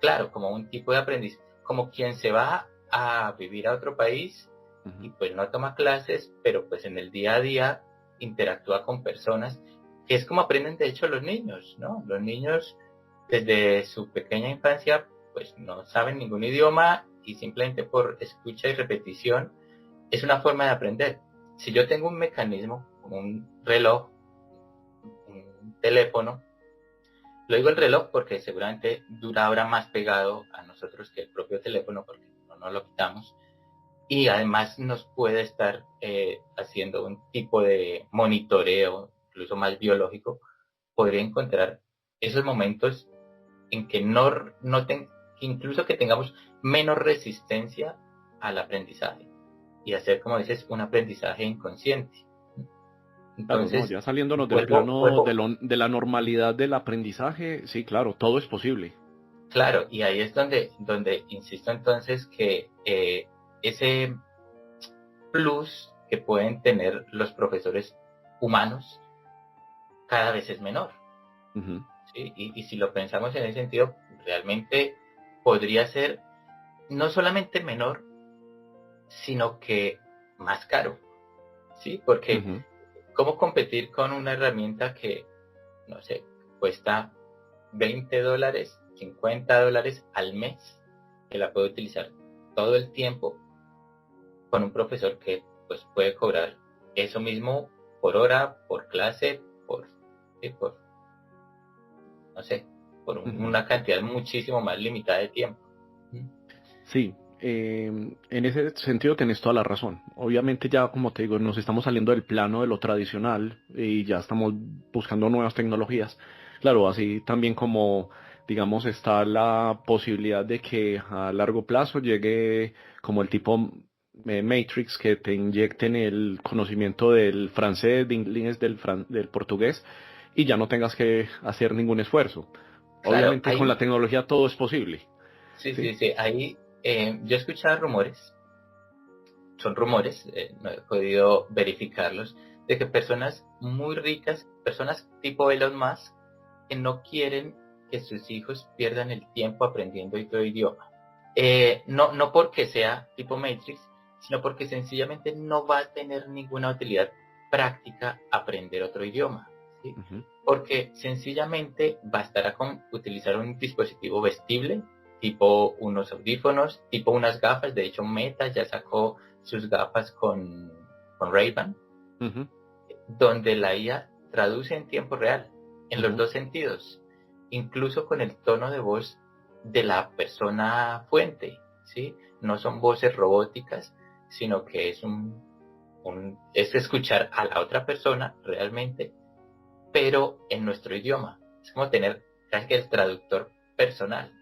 claro, como un tipo de aprendiz, como quien se va a vivir a otro país y Ujú. pues no toma clases, pero pues en el día a día interactúa con personas, que es como aprenden de hecho los niños, ¿no? Los niños desde su pequeña infancia pues no saben ningún idioma, y simplemente por escucha y repetición es una forma de aprender. Si yo tengo un mecanismo, como un reloj, un teléfono, lo digo el reloj porque seguramente dura ahora más pegado a nosotros que el propio teléfono, porque no lo quitamos, y además nos puede estar haciendo un tipo de monitoreo, incluso más biológico. Podría encontrar esos momentos en que que incluso que tengamos menos resistencia al aprendizaje, y hacer, como dices, un aprendizaje inconsciente. Claro, no, Entonces, ya saliéndonos del plano vuelvo, de la normalidad del aprendizaje, sí, claro, todo es posible. claro, y ahí es donde insisto entonces que ese plus que pueden tener los profesores humanos cada vez es menor, Ujú. ¿sí? Y si lo pensamos en ese sentido, realmente podría ser no solamente menor, sino que más caro, ¿sí? Porque Ujú. ¿cómo competir con una herramienta que, no sé, cuesta $20 $50 al mes, que la puede utilizar todo el tiempo con un profesor que pues puede cobrar eso mismo por hora, por clase, sí, no sé, por una cantidad muchísimo más limitada de tiempo. Sí, en ese sentido tenés toda la razón. Obviamente ya, como te digo, nos estamos saliendo del plano de lo tradicional y ya estamos buscando nuevas tecnologías. Claro, así también como, digamos, está la posibilidad de que a largo plazo llegue como el tipo Matrix, que te inyecten el conocimiento del francés, de inglés, del portugués, y ya no tengas que hacer ningún esfuerzo. Claro, Obviamente con la tecnología todo es posible. ¿Sí? sí, ahí yo he escuchado rumores, son rumores, no he podido verificarlos, de que personas muy ricas, personas tipo Elon Musk, que no quieren que sus hijos pierdan el tiempo aprendiendo otro idioma. No porque sea tipo Matrix, sino porque sencillamente no va a tener ninguna utilidad práctica aprender otro idioma, ¿sí? Uh-huh. Porque sencillamente bastará con utilizar un dispositivo vestible, tipo unos audífonos, tipo unas gafas. De hecho, Meta ya sacó sus gafas con Ray-Ban, Uh-huh. donde la IA traduce en tiempo real, en los Uh-huh. dos sentidos, incluso con el tono de voz de la persona fuente, ¿sí? No son voces robóticas, sino que es escuchar a la otra persona realmente, pero en nuestro idioma. Es como tener casi que el traductor personal.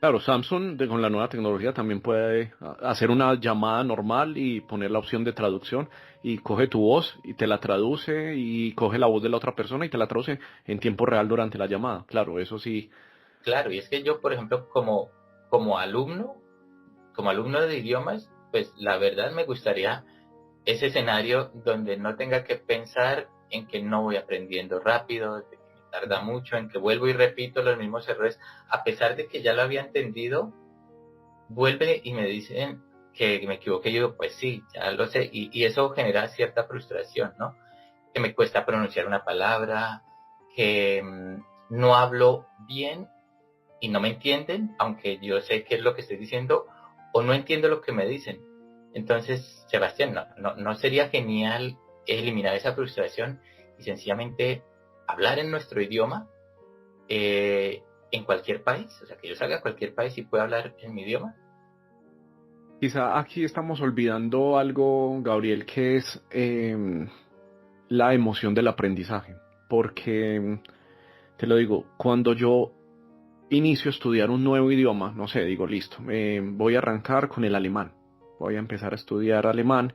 Claro, Samsung con la nueva tecnología también puede hacer una llamada normal y poner la opción de traducción y coge tu voz y te la traduce y coge la voz de la otra persona y te la traduce en tiempo real durante la llamada. Claro, eso sí. Claro, y es que yo, por ejemplo, como alumno de idiomas, pues la verdad me gustaría ese escenario donde no tenga que pensar en que no voy aprendiendo rápido, de que me tarda mucho, en que vuelvo y repito los mismos errores, a pesar de que ya lo había entendido, vuelve y me dicen que me equivoqué. Yo digo, pues sí, ya lo sé, y eso genera cierta frustración, ¿no? Que me cuesta pronunciar una palabra, que no hablo bien y no me entienden, aunque yo sé qué es lo que estoy diciendo, o no entiendo lo que me dicen. Entonces, Sebastián, no sería genial eliminar esa frustración y sencillamente hablar en nuestro idioma en cualquier país. O sea, que yo salga a cualquier país y pueda hablar en mi idioma. Quizá aquí estamos olvidando algo, Gabriel, que es la emoción del aprendizaje. Porque, te lo digo, cuando yo inicio a estudiar un nuevo idioma, no sé, digo, listo, voy a arrancar con el alemán. Voy a empezar a estudiar alemán.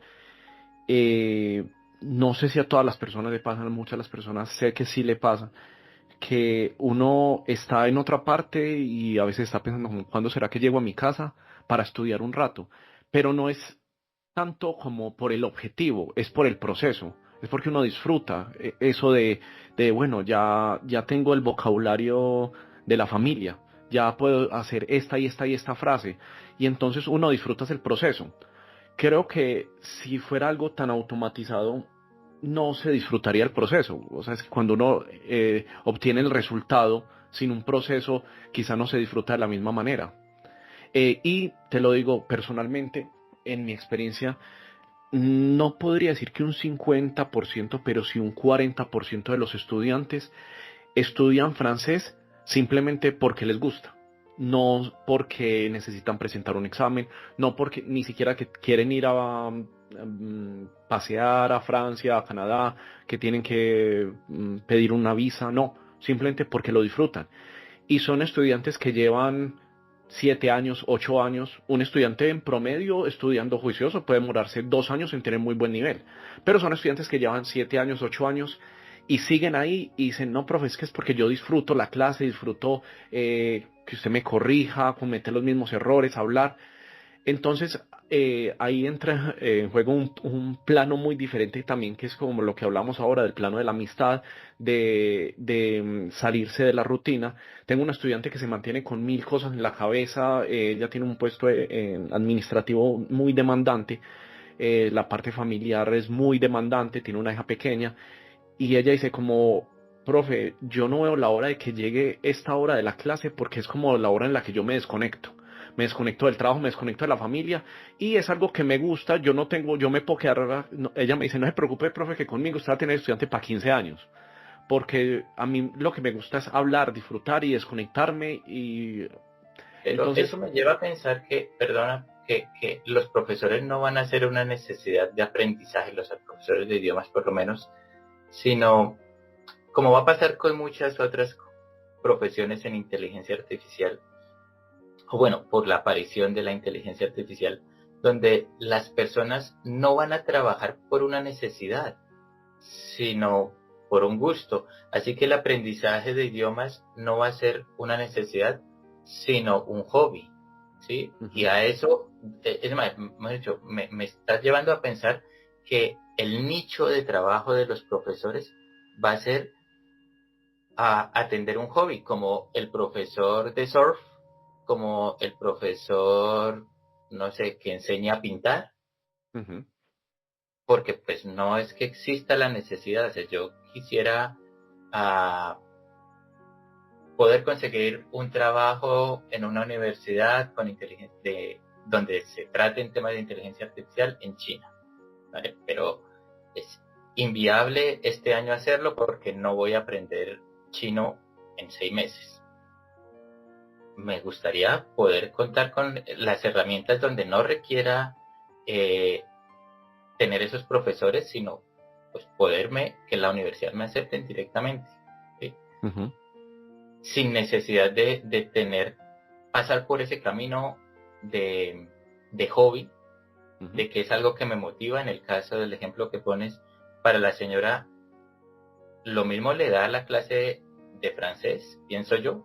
Eh, no sé si a todas las personas le pasan, a muchas de las personas sé que sí le pasa, que uno está en otra parte y a veces está pensando, como, ¿cuándo será que llego a mi casa para estudiar un rato? Pero no es tanto como por el objetivo, es por el proceso, es porque uno disfruta eso bueno, ya tengo el vocabulario de la familia, ya puedo hacer esta y esta y esta frase, y entonces uno disfruta el proceso. Creo que si fuera algo tan automatizado, no se disfrutaría el proceso. O sea, es que cuando uno obtiene el resultado sin un proceso, quizá no se disfruta de la misma manera. Y te lo digo personalmente, en mi experiencia, no podría decir que un 50%, pero sí un 40% de los estudiantes estudian francés simplemente porque les gusta, no porque necesitan presentar un examen, no porque ni siquiera que quieren ir a pasear a Francia, a Canadá, que tienen que pedir una visa, no, simplemente porque lo disfrutan. Y son estudiantes que llevan 7 años, 8 años. Un estudiante en promedio estudiando juicioso puede demorarse 2 años en tener muy buen nivel. Pero son estudiantes que llevan 7 años, 8 años y siguen ahí y dicen, no, profe, es que es porque yo disfruto la clase, disfruto que usted me corrija, cometer los mismos errores, hablar. Entonces, ahí entra en juego un plano muy diferente también, que es como lo que hablamos ahora del plano de la amistad, de salirse de la rutina. Tengo una estudiante que se mantiene con 1000 cosas en la cabeza, ella tiene un puesto administrativo muy demandante, la parte familiar es muy demandante, tiene una hija pequeña, y ella dice como, Profe, yo no veo la hora de que llegue esta hora de la clase porque es como la hora en la que yo me desconecto. Me desconecto del trabajo, me desconecto de la familia y es algo que me gusta. Yo no tengo, yo me puedo quedar, ella me dice, no se preocupe, profe, que conmigo usted va a tener estudiante para 15 años. Porque a mí lo que me gusta es hablar, disfrutar y desconectarme y Pero eso entonces, me lleva a pensar que, perdona, que los profesores no van a ser una necesidad de aprendizaje, los profesores de idiomas por lo menos, sino como va a pasar con muchas otras profesiones en inteligencia artificial, o bueno, por la aparición de la inteligencia artificial, donde las personas no van a trabajar por una necesidad, sino por un gusto. Así que el aprendizaje de idiomas no va a ser una necesidad, sino un hobby, ¿sí? Y ujú, a eso, es más, me estás llevando a pensar que el nicho de trabajo de los profesores va a ser a atender un hobby, como el profesor de surf, como el profesor, no sé, que enseña a pintar, ujú, porque pues no es que exista la necesidad. O sea, yo quisiera ah, poder conseguir un trabajo en una universidad con donde se traten temas de inteligencia artificial en China, ¿vale? Pero es inviable este año hacerlo porque no voy a aprender chino en 6 meses. Me gustaría poder contar con las herramientas donde no requiera eh, tener esos profesores, sino pues que la universidad me acepten directamente, ¿sí? ujú, Sin necesidad de pasar por ese camino de hobby, ujú. de que es algo que me motiva. En el caso del ejemplo que pones, para la señora, lo mismo le da la clase de francés, pienso yo,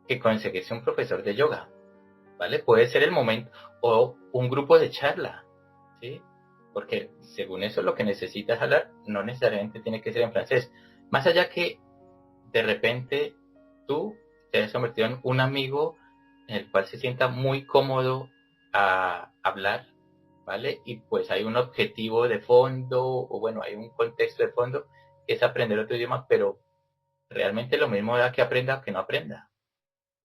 que conseguirse un profesor de yoga, ¿vale? Puede ser el momento, o un grupo de charla, ¿sí? Porque según eso lo que necesitas hablar no necesariamente tiene que ser en francés. Más allá que de repente tú te has convertido en un amigo en el cual se sienta muy cómodo a hablar, ¿vale? Y pues hay un objetivo de fondo, o bueno, hay un contexto de fondo, que es aprender otro idioma, pero realmente lo mismo da que aprenda que no aprenda,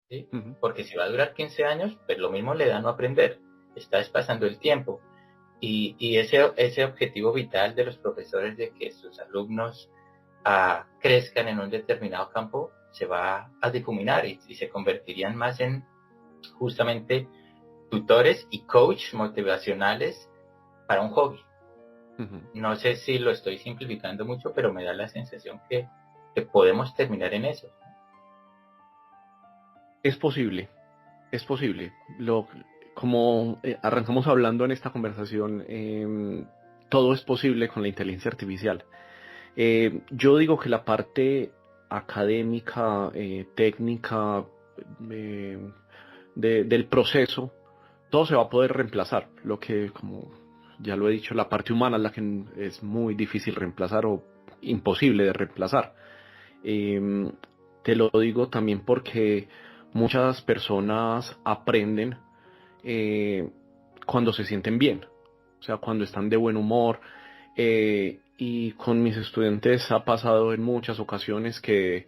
¿sí? Ujú. Porque si va a durar 15 años, pues lo mismo le da no aprender, está pasando el tiempo. Y ese objetivo vital de los profesores de que sus alumnos crezcan en un determinado campo se va a difuminar y se convertirían más en justamente tutores y coach motivacionales para un hobby. Ujú. No sé si lo estoy simplificando mucho, pero me da la sensación que podemos terminar en eso. Es posible, es posible. Como arrancamos hablando en esta conversación, todo es posible con la inteligencia artificial. Yo digo que la parte académica, técnica, eh, del proceso, todo se va a poder reemplazar. Lo que, como ya lo he dicho, la parte humana es la que es muy difícil reemplazar o imposible de reemplazar. Eh, Te lo digo también porque muchas personas aprenden eh, cuando se sienten bien, o sea, cuando están de buen humor. Y con mis estudiantes ha pasado en muchas ocasiones que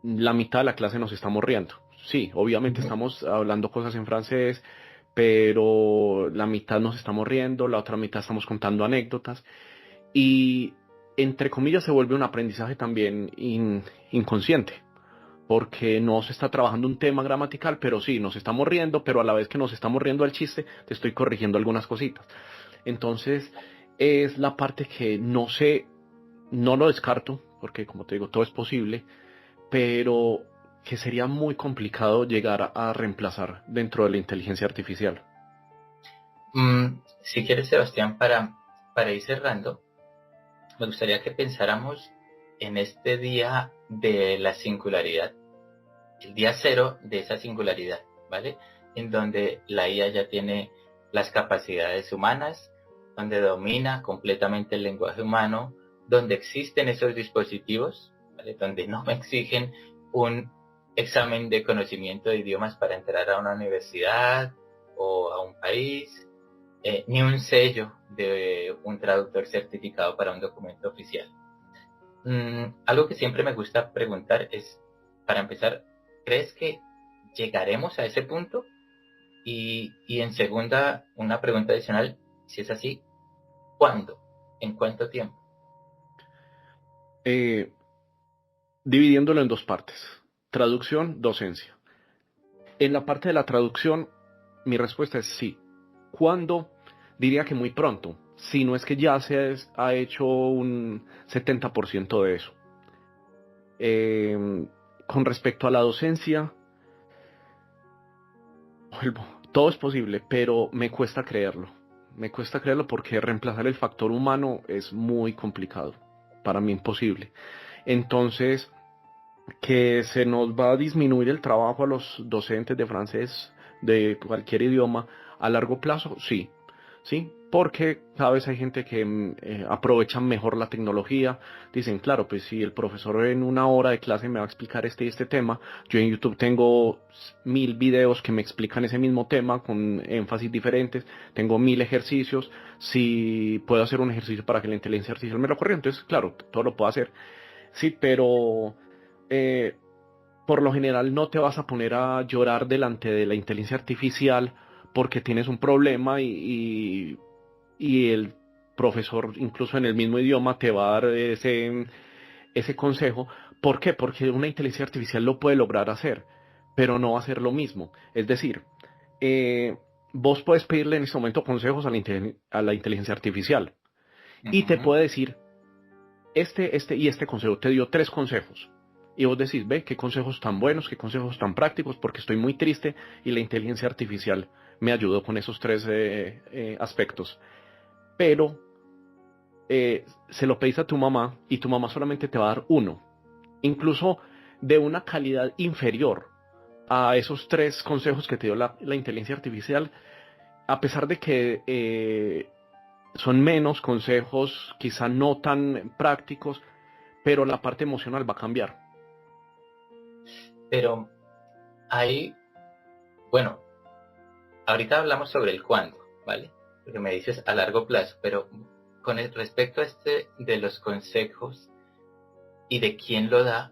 la mitad de la clase nos estamos riendo. Sí, obviamente Uh-huh. estamos hablando cosas en francés, pero la mitad nos estamos riendo, la otra mitad estamos contando anécdotas y entre comillas se vuelve un aprendizaje también inconsciente, porque no se está trabajando un tema gramatical, pero sí, nos estamos riendo, pero a la vez que nos estamos riendo al chiste, te estoy corrigiendo algunas cositas. Entonces, es la parte que no sé, no lo descarto, porque como te digo, todo es posible, pero que sería muy complicado llegar a reemplazar dentro de la inteligencia artificial. Si quieres, Sebastián, para ir cerrando, me gustaría que pensáramos en este día de la singularidad, el día cero de esa singularidad, ¿vale? En donde la IA ya tiene las capacidades humanas, donde domina completamente el lenguaje humano, donde existen esos dispositivos, ¿vale? Donde no me exigen un examen de conocimiento de idiomas para entrar a una universidad o a un país, ni un sello de un traductor certificado para un documento oficial. Algo que siempre me gusta preguntar es, para empezar, ¿crees que llegaremos a ese punto? Y en segunda, una pregunta adicional, si es así, ¿cuándo? ¿En cuánto tiempo? Eh, Dividiéndolo en dos partes, traducción, docencia. En la parte de la traducción, mi respuesta es sí. ¿Cuándo? Diría que muy pronto, si no es que ya ha hecho un 70% de eso. Eh, con respecto a la docencia, vuelvo, todo es posible, pero me cuesta creerlo. Me cuesta creerlo porque reemplazar el factor humano es muy complicado, para mí imposible. Entonces, que se nos va a disminuir el trabajo a los docentes de francés, de cualquier idioma, a largo plazo, sí, sí, porque cada vez hay gente que aprovecha mejor la tecnología, dicen, claro, pues si el profesor en una hora de clase me va a explicar este y este tema, yo en YouTube tengo 1000 videos que me explican ese mismo tema con énfasis diferentes, tengo 1000 ejercicios, si puedo hacer un ejercicio para que la inteligencia artificial me lo corrija, entonces, claro, todo lo puedo hacer, sí, pero eh, por lo general no te vas a poner a llorar delante de la inteligencia artificial porque tienes un problema y el profesor, incluso en el mismo idioma, te va a dar ese consejo. ¿Por qué? Porque una inteligencia artificial lo puede lograr hacer, pero no va a ser lo mismo. Es decir, eh, vos puedes pedirle en este momento consejos a la inteligencia artificial y te Ujú. puede decir, este y este consejo, te dio 3 consejos. Y vos decís, ve, qué consejos tan buenos, qué consejos tan prácticos, porque estoy muy triste y la inteligencia artificial me ayudó con esos 3 aspectos. Pero se lo pedís a tu mamá y tu mamá solamente te va a dar uno, incluso de una calidad inferior a esos 3 consejos que te dio la inteligencia artificial, a pesar de que son menos consejos, quizá no tan prácticos, pero la parte emocional va a cambiar. Pero ahí, bueno, ahorita hablamos sobre el cuándo, ¿vale? Porque me dices a largo plazo, pero con respecto a este de los consejos y de quién lo da,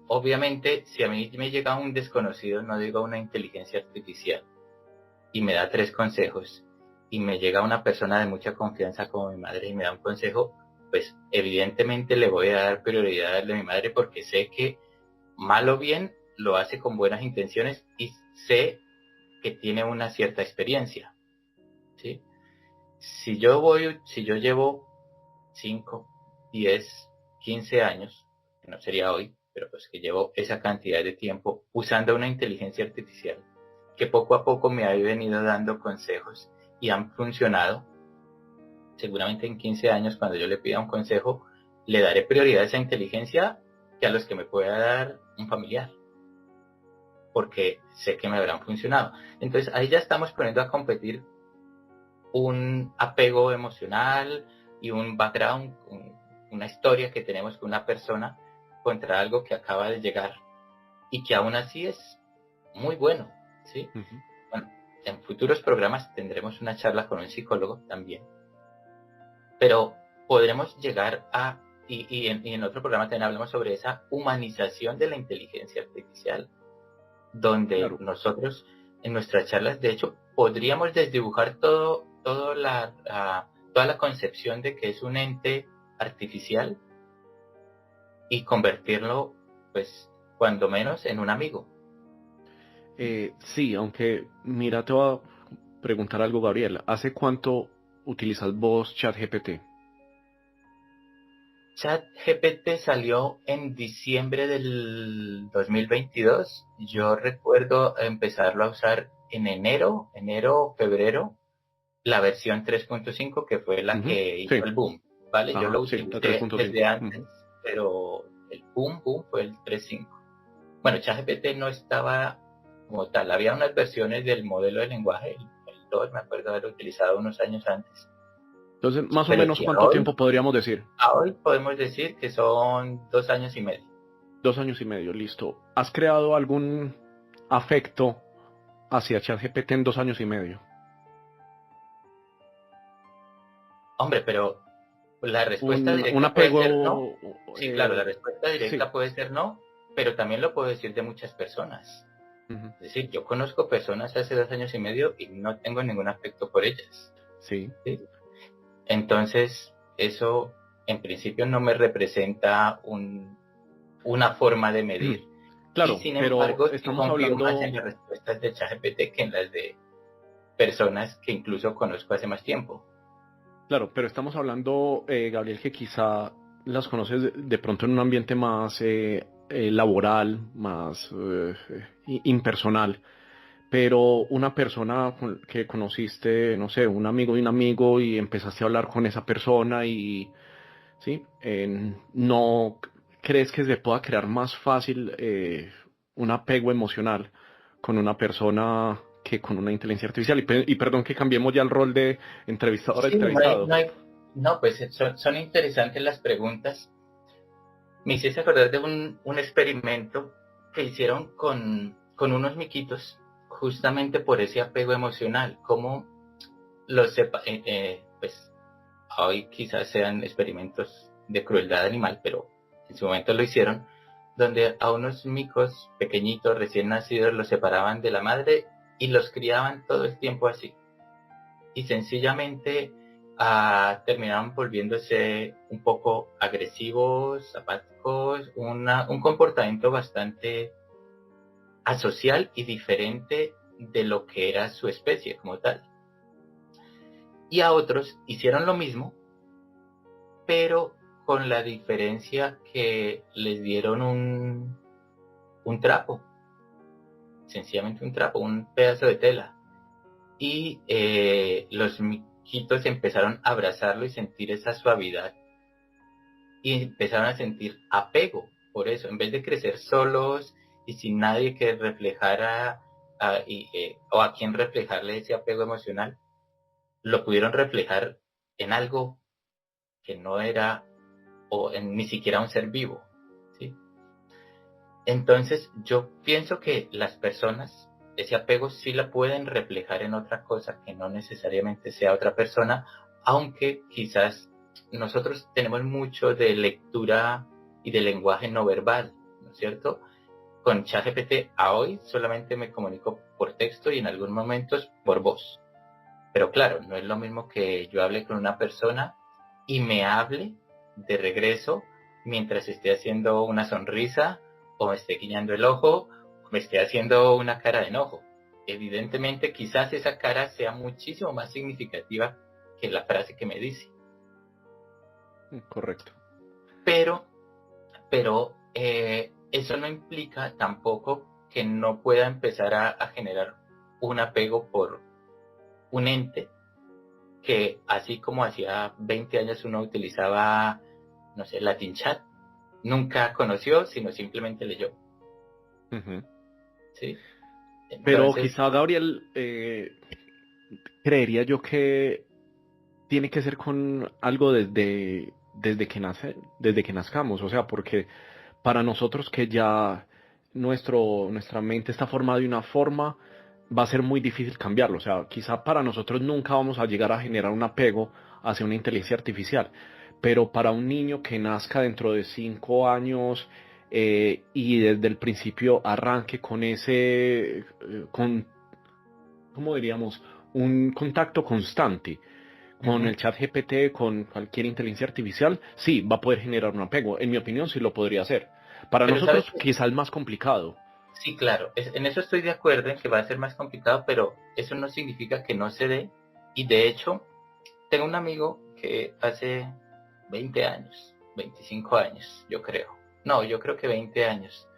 obviamente, si a mí me llega un desconocido, no digo una inteligencia artificial, y me da 3 consejos, y me llega una persona de mucha confianza como mi madre y me da un consejo, pues evidentemente le voy a dar prioridad al de mi madre porque sé que mal o bien lo hace con buenas intenciones y sé que tiene una cierta experiencia, ¿sí? Si yo llevo 5, 10, 15 años, que no sería hoy, pero pues que llevo esa cantidad de tiempo usando una inteligencia artificial que poco a poco me ha venido dando consejos y han funcionado, seguramente en 15 años cuando yo le pida un consejo, le daré prioridad a esa inteligencia que a los que me pueda dar un familiar, porque sé que me habrán funcionado. Entonces ahí ya estamos poniendo a competir un apego emocional y un background, una historia que tenemos con una persona contra algo que acaba de llegar y que aún así es muy bueno, ¿sí? Ujú. Bueno, en futuros programas tendremos una charla con un psicólogo también, pero podremos llegar a, y en otro programa también hablamos sobre esa humanización de la inteligencia artificial, donde Claro. nosotros en nuestras charlas, de hecho, podríamos desdibujar toda la concepción de que es un ente artificial y convertirlo, pues, cuando menos, en un amigo. Sí, aunque mira, te voy a preguntar algo, Gabriel. ¿Hace cuánto utilizas vos ChatGPT? ChatGPT salió en diciembre del 2022. Yo recuerdo empezarlo a usar en enero, febrero, la versión 3.5 que fue la Ujú. que hizo Sí, el boom, ¿vale? Yo ajá, lo sí, la utilicé desde 3.5. antes, Ujú. pero el boom fue el 3.5. Bueno, ChatGPT no estaba como tal, había unas versiones del modelo de lenguaje, el 2, me acuerdo haber utilizado unos años antes, Entonces, más o pero menos, sí, ¿cuánto tiempo podríamos decir? a hoy podemos decir que son 2 años y medio. 2 años y medio, listo. ¿Has creado algún afecto hacia ChatGPT en 2 años y medio? Hombre, pero La respuesta un directa puede ser no. apego, Sí, claro, la respuesta sí. directa puede ser no, pero también lo puedo decir de muchas personas. Ujú, Es decir, yo conozco personas hace 2 años y medio y no tengo ningún afecto por ellas. sí. ¿Sí? Entonces, eso en principio no me representa una forma de medir. Y Claro, sin pero embargo, sí estamos confío más en hablando, las respuestas de ChatGPT que en las de personas que incluso conozco hace más tiempo. claro, pero estamos hablando, Gabriel, que quizá las conoces de pronto en un ambiente más laboral, más impersonal, pero una persona que conociste, no sé, un amigo de un amigo y empezaste a hablar con esa persona y, sí, no crees que se pueda crear más fácil un apego emocional con una persona que con una inteligencia artificial. Y perdón que cambiemos ya el rol de entrevistador a Sí, entrevistado. no, pues son interesantes las preguntas. Me hiciste acordar de un experimento que hicieron con unos miquitos justamente por ese apego emocional, cómo pues hoy quizás sean experimentos de crueldad animal, pero en su momento lo hicieron, donde a unos micos pequeñitos recién nacidos los separaban de la madre y los criaban todo el tiempo así. Y sencillamente terminaban volviéndose un poco agresivos, apáticos, un comportamiento bastante asocial y diferente de lo que era su especie como tal. Y a otros hicieron lo mismo, pero con la diferencia que les dieron un trapo, sencillamente un trapo, un pedazo de tela. Y los miquitos empezaron a abrazarlo y sentir esa suavidad y empezaron a sentir apego por eso, en vez de crecer solos y sin nadie que reflejara o a quien reflejarle ese apego emocional, lo pudieron reflejar en algo que no era ni siquiera un ser vivo, ¿sí? Entonces yo pienso que las personas ese apego sí la pueden reflejar en otra cosa que no necesariamente sea otra persona, aunque quizás nosotros tenemos mucho de lectura y de lenguaje no verbal, ¿no es cierto? Con ChatGPT a hoy solamente me comunico por texto y en algunos momentos por voz. Pero claro, no es lo mismo que yo hable con una persona y me hable de regreso mientras esté haciendo una sonrisa o me esté guiñando el ojo o me esté haciendo una cara de enojo. Evidentemente, quizás esa cara sea muchísimo más significativa que la frase que me dice. Correcto. Pero, pero eso no implica tampoco que no pueda empezar a generar un apego por un ente que así como hacía 20 años uno utilizaba, no sé, Latin Chat, nunca conoció, sino simplemente leyó, Ujú. ¿sí? Pero Entonces, quizá, Gabriel, creería yo que tiene que ser con algo desde que nazcamos, o sea, porque para nosotros que ya nuestra mente está formada de una forma, va a ser muy difícil cambiarlo. O sea, quizá para nosotros nunca vamos a llegar a generar un apego hacia una inteligencia artificial, pero para un niño que nazca dentro de 5 años y desde el principio arranque con ¿cómo diríamos? Un contacto constante con uh-huh. el chat GPT, con cualquier inteligencia artificial, sí, va a poder generar un apego. En mi opinión, sí lo podría hacer. Para Pero sabes nosotros, que quizá es más complicado. sí, claro, en eso estoy de acuerdo en que va a ser más complicado, pero eso no significa que no se dé. Y de hecho, tengo un amigo que hace 20 años, 25 años, yo creo. No, yo creo que 20 años.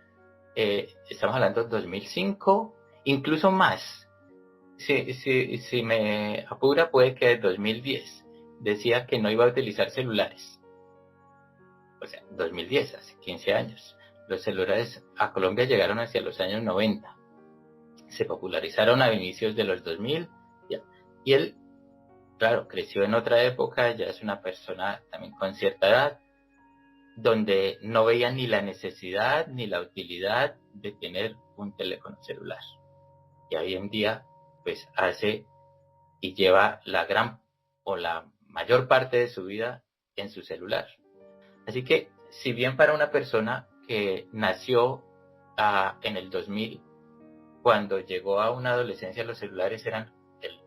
Estamos hablando de 2005, incluso más. Si me apura, puede que en 2010 decía que no iba a utilizar celulares. O sea, 2010, hace 15 años. Los celulares a Colombia llegaron hacia los años 90. Se popularizaron a inicios de los 2000. Ya. Y él, claro, creció en otra época, ya es una persona también con cierta edad, donde no veía ni la necesidad ni la utilidad de tener un teléfono celular. Y hoy en día, pues hace y lleva la gran o la mayor parte de su vida en su celular. Así que, si bien para una persona que nació en el 2000, cuando llegó a una adolescencia los celulares eran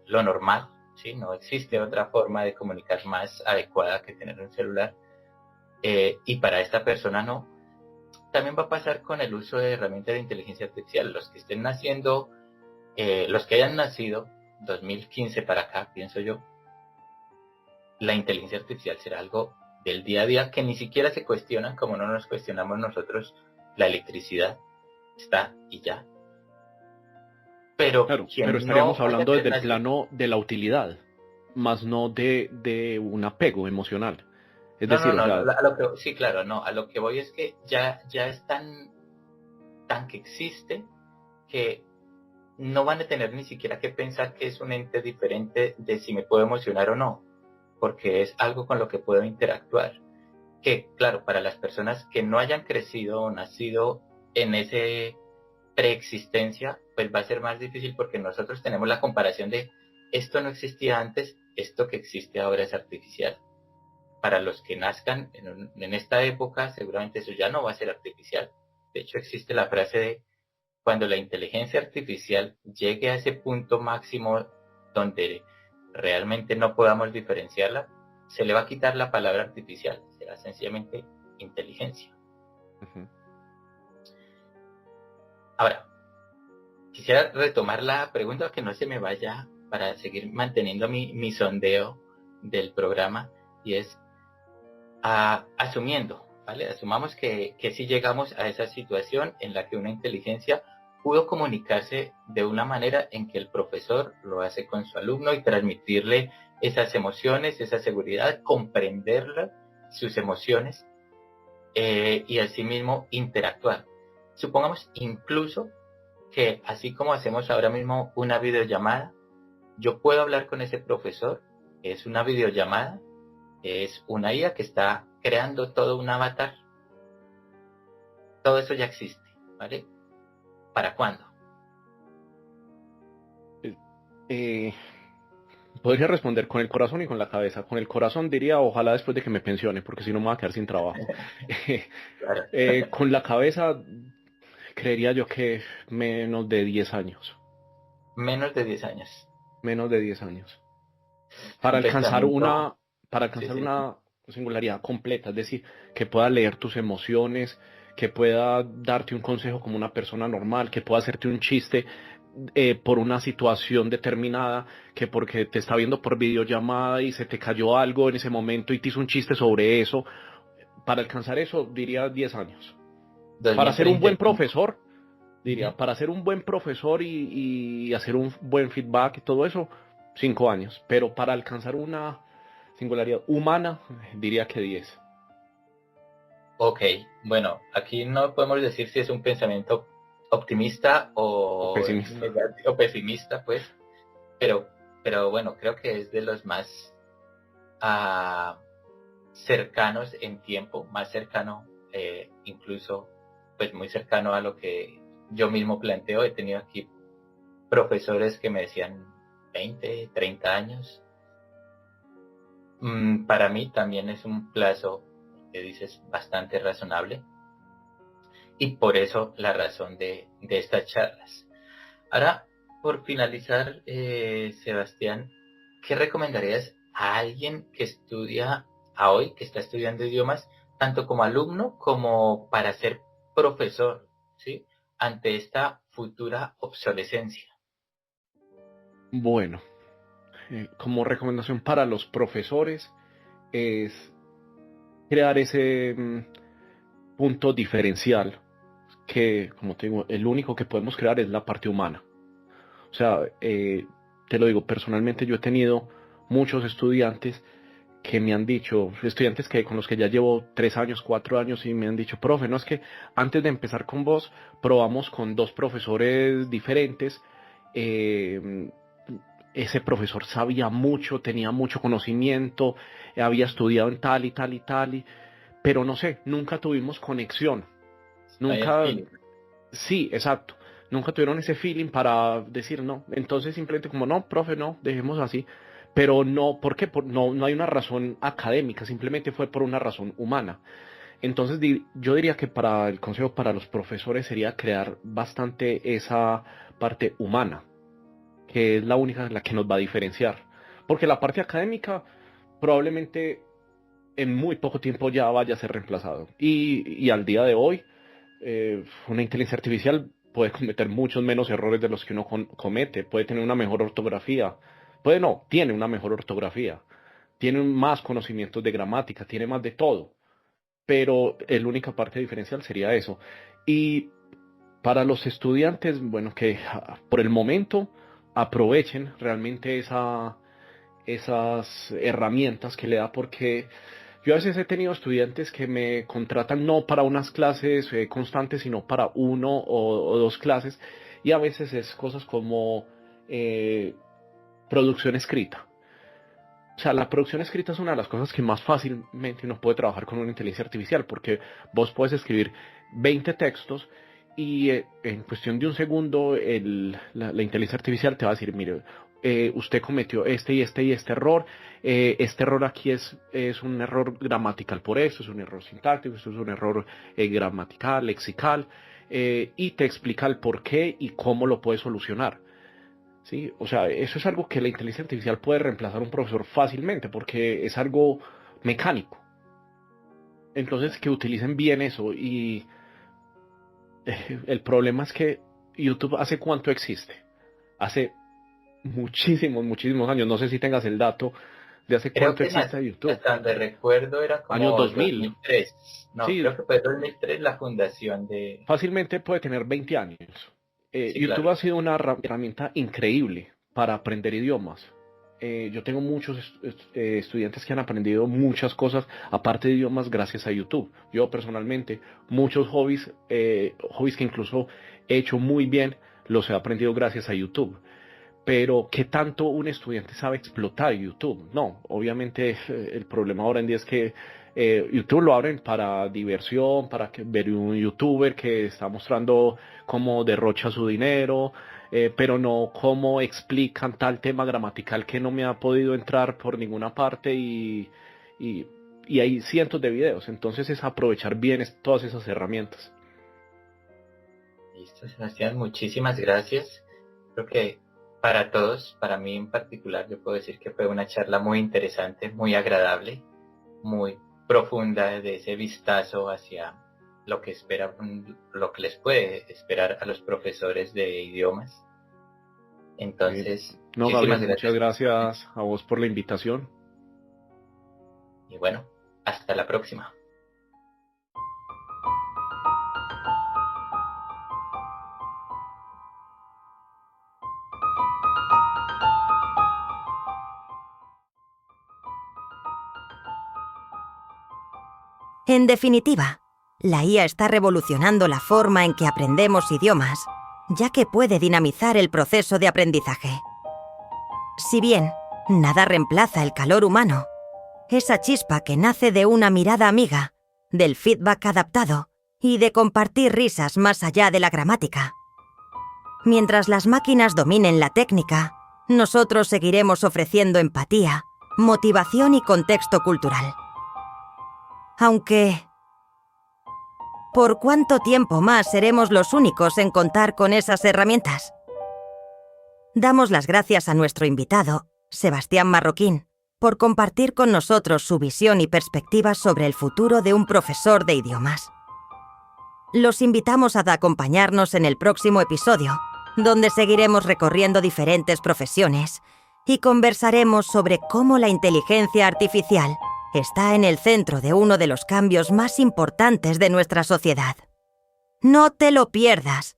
lo normal, ¿sí? No existe otra forma de comunicar más adecuada que tener un celular, y para esta persona no. También va a pasar con el uso de herramientas de inteligencia artificial. Los que estén naciendo, los que hayan nacido 2015 para acá, pienso yo, la inteligencia artificial será algo del día a día que ni siquiera se cuestionan, como no nos cuestionamos nosotros la electricidad, está y ya. Pero Claro, quien pero estaríamos no haya hablando desde el nacido, plano de la utilidad, más no de un apego emocional. Es no, decir, o sea, a lo que, sí, claro, no, a lo que voy es que ya es tan que existe que no van a tener ni siquiera que pensar que es un ente diferente de si me puedo emocionar o no, porque es algo con lo que puedo interactuar. Que, claro, para las personas que no hayan crecido o nacido en ese preexistencia, pues va a ser más difícil porque nosotros tenemos la comparación de esto no existía antes, esto que existe ahora es artificial. Para los que nazcan en esta época, seguramente eso ya no va a ser artificial. De hecho, existe la frase de cuando la inteligencia artificial llegue a ese punto máximo donde realmente no podamos diferenciarla, se le va a quitar la palabra artificial, será sencillamente inteligencia. ujú. Ahora, quisiera retomar la pregunta que no se me vaya para seguir manteniendo mi sondeo del programa, y es asumiendo, ¿vale? Asumamos que si llegamos a esa situación en la que una inteligencia pudo comunicarse de una manera en que el profesor lo hace con su alumno y transmitirle esas emociones, esa seguridad, comprenderla, sus emociones, y asimismo interactuar. Supongamos incluso que así como hacemos ahora mismo una videollamada, yo puedo hablar con ese profesor, es una videollamada, es una IA que está creando todo un avatar. Todo eso ya existe, ¿vale? ¿Para cuándo? Eh, Podría responder con el corazón y con la cabeza. Con el corazón diría, ojalá después de que me pensione, porque si no me voy a quedar sin trabajo. Claro. Con la cabeza, creería yo que menos de 10 años. Menos de 10 años. Menos de 10 años. Es Para un alcanzar pensamiento. una, para Sí, alcanzar sí. una singularidad completa, es decir, que pueda leer tus emociones, que pueda darte un consejo como una persona normal, que pueda hacerte un chiste por una situación determinada, que porque te está viendo por videollamada y se te cayó algo en ese momento y te hizo un chiste sobre eso. Para alcanzar eso, diría 10 años. Para ser un buen 2035. profesor, Ujú. diría, para ser un buen profesor y hacer un buen feedback y todo eso, 5 años. Pero para alcanzar una singularidad humana, diría que 10. Ok, bueno, aquí no podemos decir si es un pensamiento optimista O pesimista. o pesimista, pues, pero, pero bueno, creo que es de los más ah, cercanos en tiempo, más cercano, incluso, pues muy cercano a lo que yo mismo planteo. He tenido aquí profesores que me decían 20, 30 años. Para mí también es un plazo, que dices, bastante razonable, y por eso la razón de estas charlas. Ahora, por finalizar, Sebastián, ¿qué recomendarías a alguien que estudia a hoy, que está estudiando idiomas, tanto como alumno como para ser profesor, ¿sí? Ante esta futura obsolescencia. Bueno, como recomendación para los profesores es crear ese punto diferencial que, como te digo, el único que podemos crear es la parte humana. O sea, te lo digo, personalmente yo he tenido muchos estudiantes que me han dicho, estudiantes que con los que ya llevo 3 años, 4 años y me han dicho, profe, no es que antes de empezar con vos probamos con dos profesores diferentes, eh, ese profesor sabía mucho, tenía mucho conocimiento, había estudiado en tal y tal y tal, pero no sé, nunca tuvimos conexión, No hay el nunca, feeling. sí, exacto, nunca tuvieron ese feeling para decir no, entonces simplemente como no, profe, no, dejemos así, Pero no, ¿por qué? No hay una razón académica, simplemente fue por una razón humana. Entonces yo diría que para el consejo para los profesores sería crear bastante esa parte humana, que es la única en la que nos va a diferenciar. Porque la parte académica probablemente en muy poco tiempo ya vaya a ser reemplazado. Y al día de hoy, una inteligencia artificial puede cometer muchos menos errores de los que uno comete, puede tener una mejor ortografía, tiene una mejor ortografía, tiene más conocimientos de gramática, tiene más de todo, pero la única parte diferencial sería eso. Y para los estudiantes, bueno, que por el momento aprovechen realmente esas herramientas que le da, porque yo a veces he tenido estudiantes que me contratan no para unas clases constantes, sino para uno o dos clases, y a veces es cosas como producción escrita. O sea, la producción escrita es una de las cosas que más fácilmente uno puede trabajar con una inteligencia artificial, porque vos puedes escribir 20 textos y en cuestión de un segundo la inteligencia artificial te va a decir, mire, usted cometió este y este y este error aquí es un error gramatical por eso, es un error sintáctico, eso es un error gramatical, lexical, y te explica el por qué y cómo lo puedes solucionar. ¿Sí? O sea, eso es algo que la inteligencia artificial puede reemplazar a un profesor fácilmente porque es algo mecánico. Entonces, que utilicen bien eso. Y el problema es que YouTube, ¿hace cuánto existe? Hace muchísimos años. No sé si tengas el dato de hace Creo cuánto que existe YouTube. hasta donde recuerdo era Año como 2000. 2003. No, Sí, creo que fue 2003 la fundación de... fácilmente puede tener 20 años. Sí, YouTube claro. ha sido una herramienta increíble para aprender idiomas. Yo tengo muchos estudiantes que han aprendido muchas cosas aparte de idiomas gracias a YouTube. Yo personalmente, muchos hobbies que incluso he hecho muy bien, los he aprendido gracias a YouTube. Pero ¿qué tanto un estudiante sabe explotar YouTube? No, obviamente el problema ahora en día es que YouTube lo abren para diversión, para ver un youtuber que está mostrando cómo derrocha su dinero, pero no cómo explican tal tema gramatical que no me ha podido entrar por ninguna parte y, y hay cientos de videos. Entonces es aprovechar bien todas esas herramientas. Listo, Sebastián, muchísimas gracias. Creo que para todos, para mí en particular, yo puedo decir que fue una charla muy interesante, muy agradable, muy profunda de ese vistazo hacia lo que lo que les puede esperar a los profesores de idiomas. Entonces, No, muchísimas Gabriel, muchas gracias. gracias a vos por la invitación. Y bueno, hasta la próxima. En definitiva, la IA está revolucionando la forma en que aprendemos idiomas, ya que puede dinamizar el proceso de aprendizaje. Si bien nada reemplaza el calor humano, esa chispa que nace de una mirada amiga, del feedback adaptado y de compartir risas más allá de la gramática. Mientras las máquinas dominen la técnica, nosotros seguiremos ofreciendo empatía, motivación y contexto cultural. Aunque, ¿por cuánto tiempo más seremos los únicos en contar con esas herramientas? Damos las gracias a nuestro invitado, Sebastián Marroquín, por compartir con nosotros su visión y perspectivas sobre el futuro de un profesor de idiomas. Los invitamos a acompañarnos en el próximo episodio, donde seguiremos recorriendo diferentes profesiones y conversaremos sobre cómo la inteligencia artificial está en el centro de uno de los cambios más importantes de nuestra sociedad. No te lo pierdas.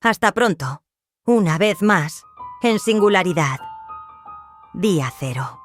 Hasta pronto, una vez más, en Singularidad. Día Cero.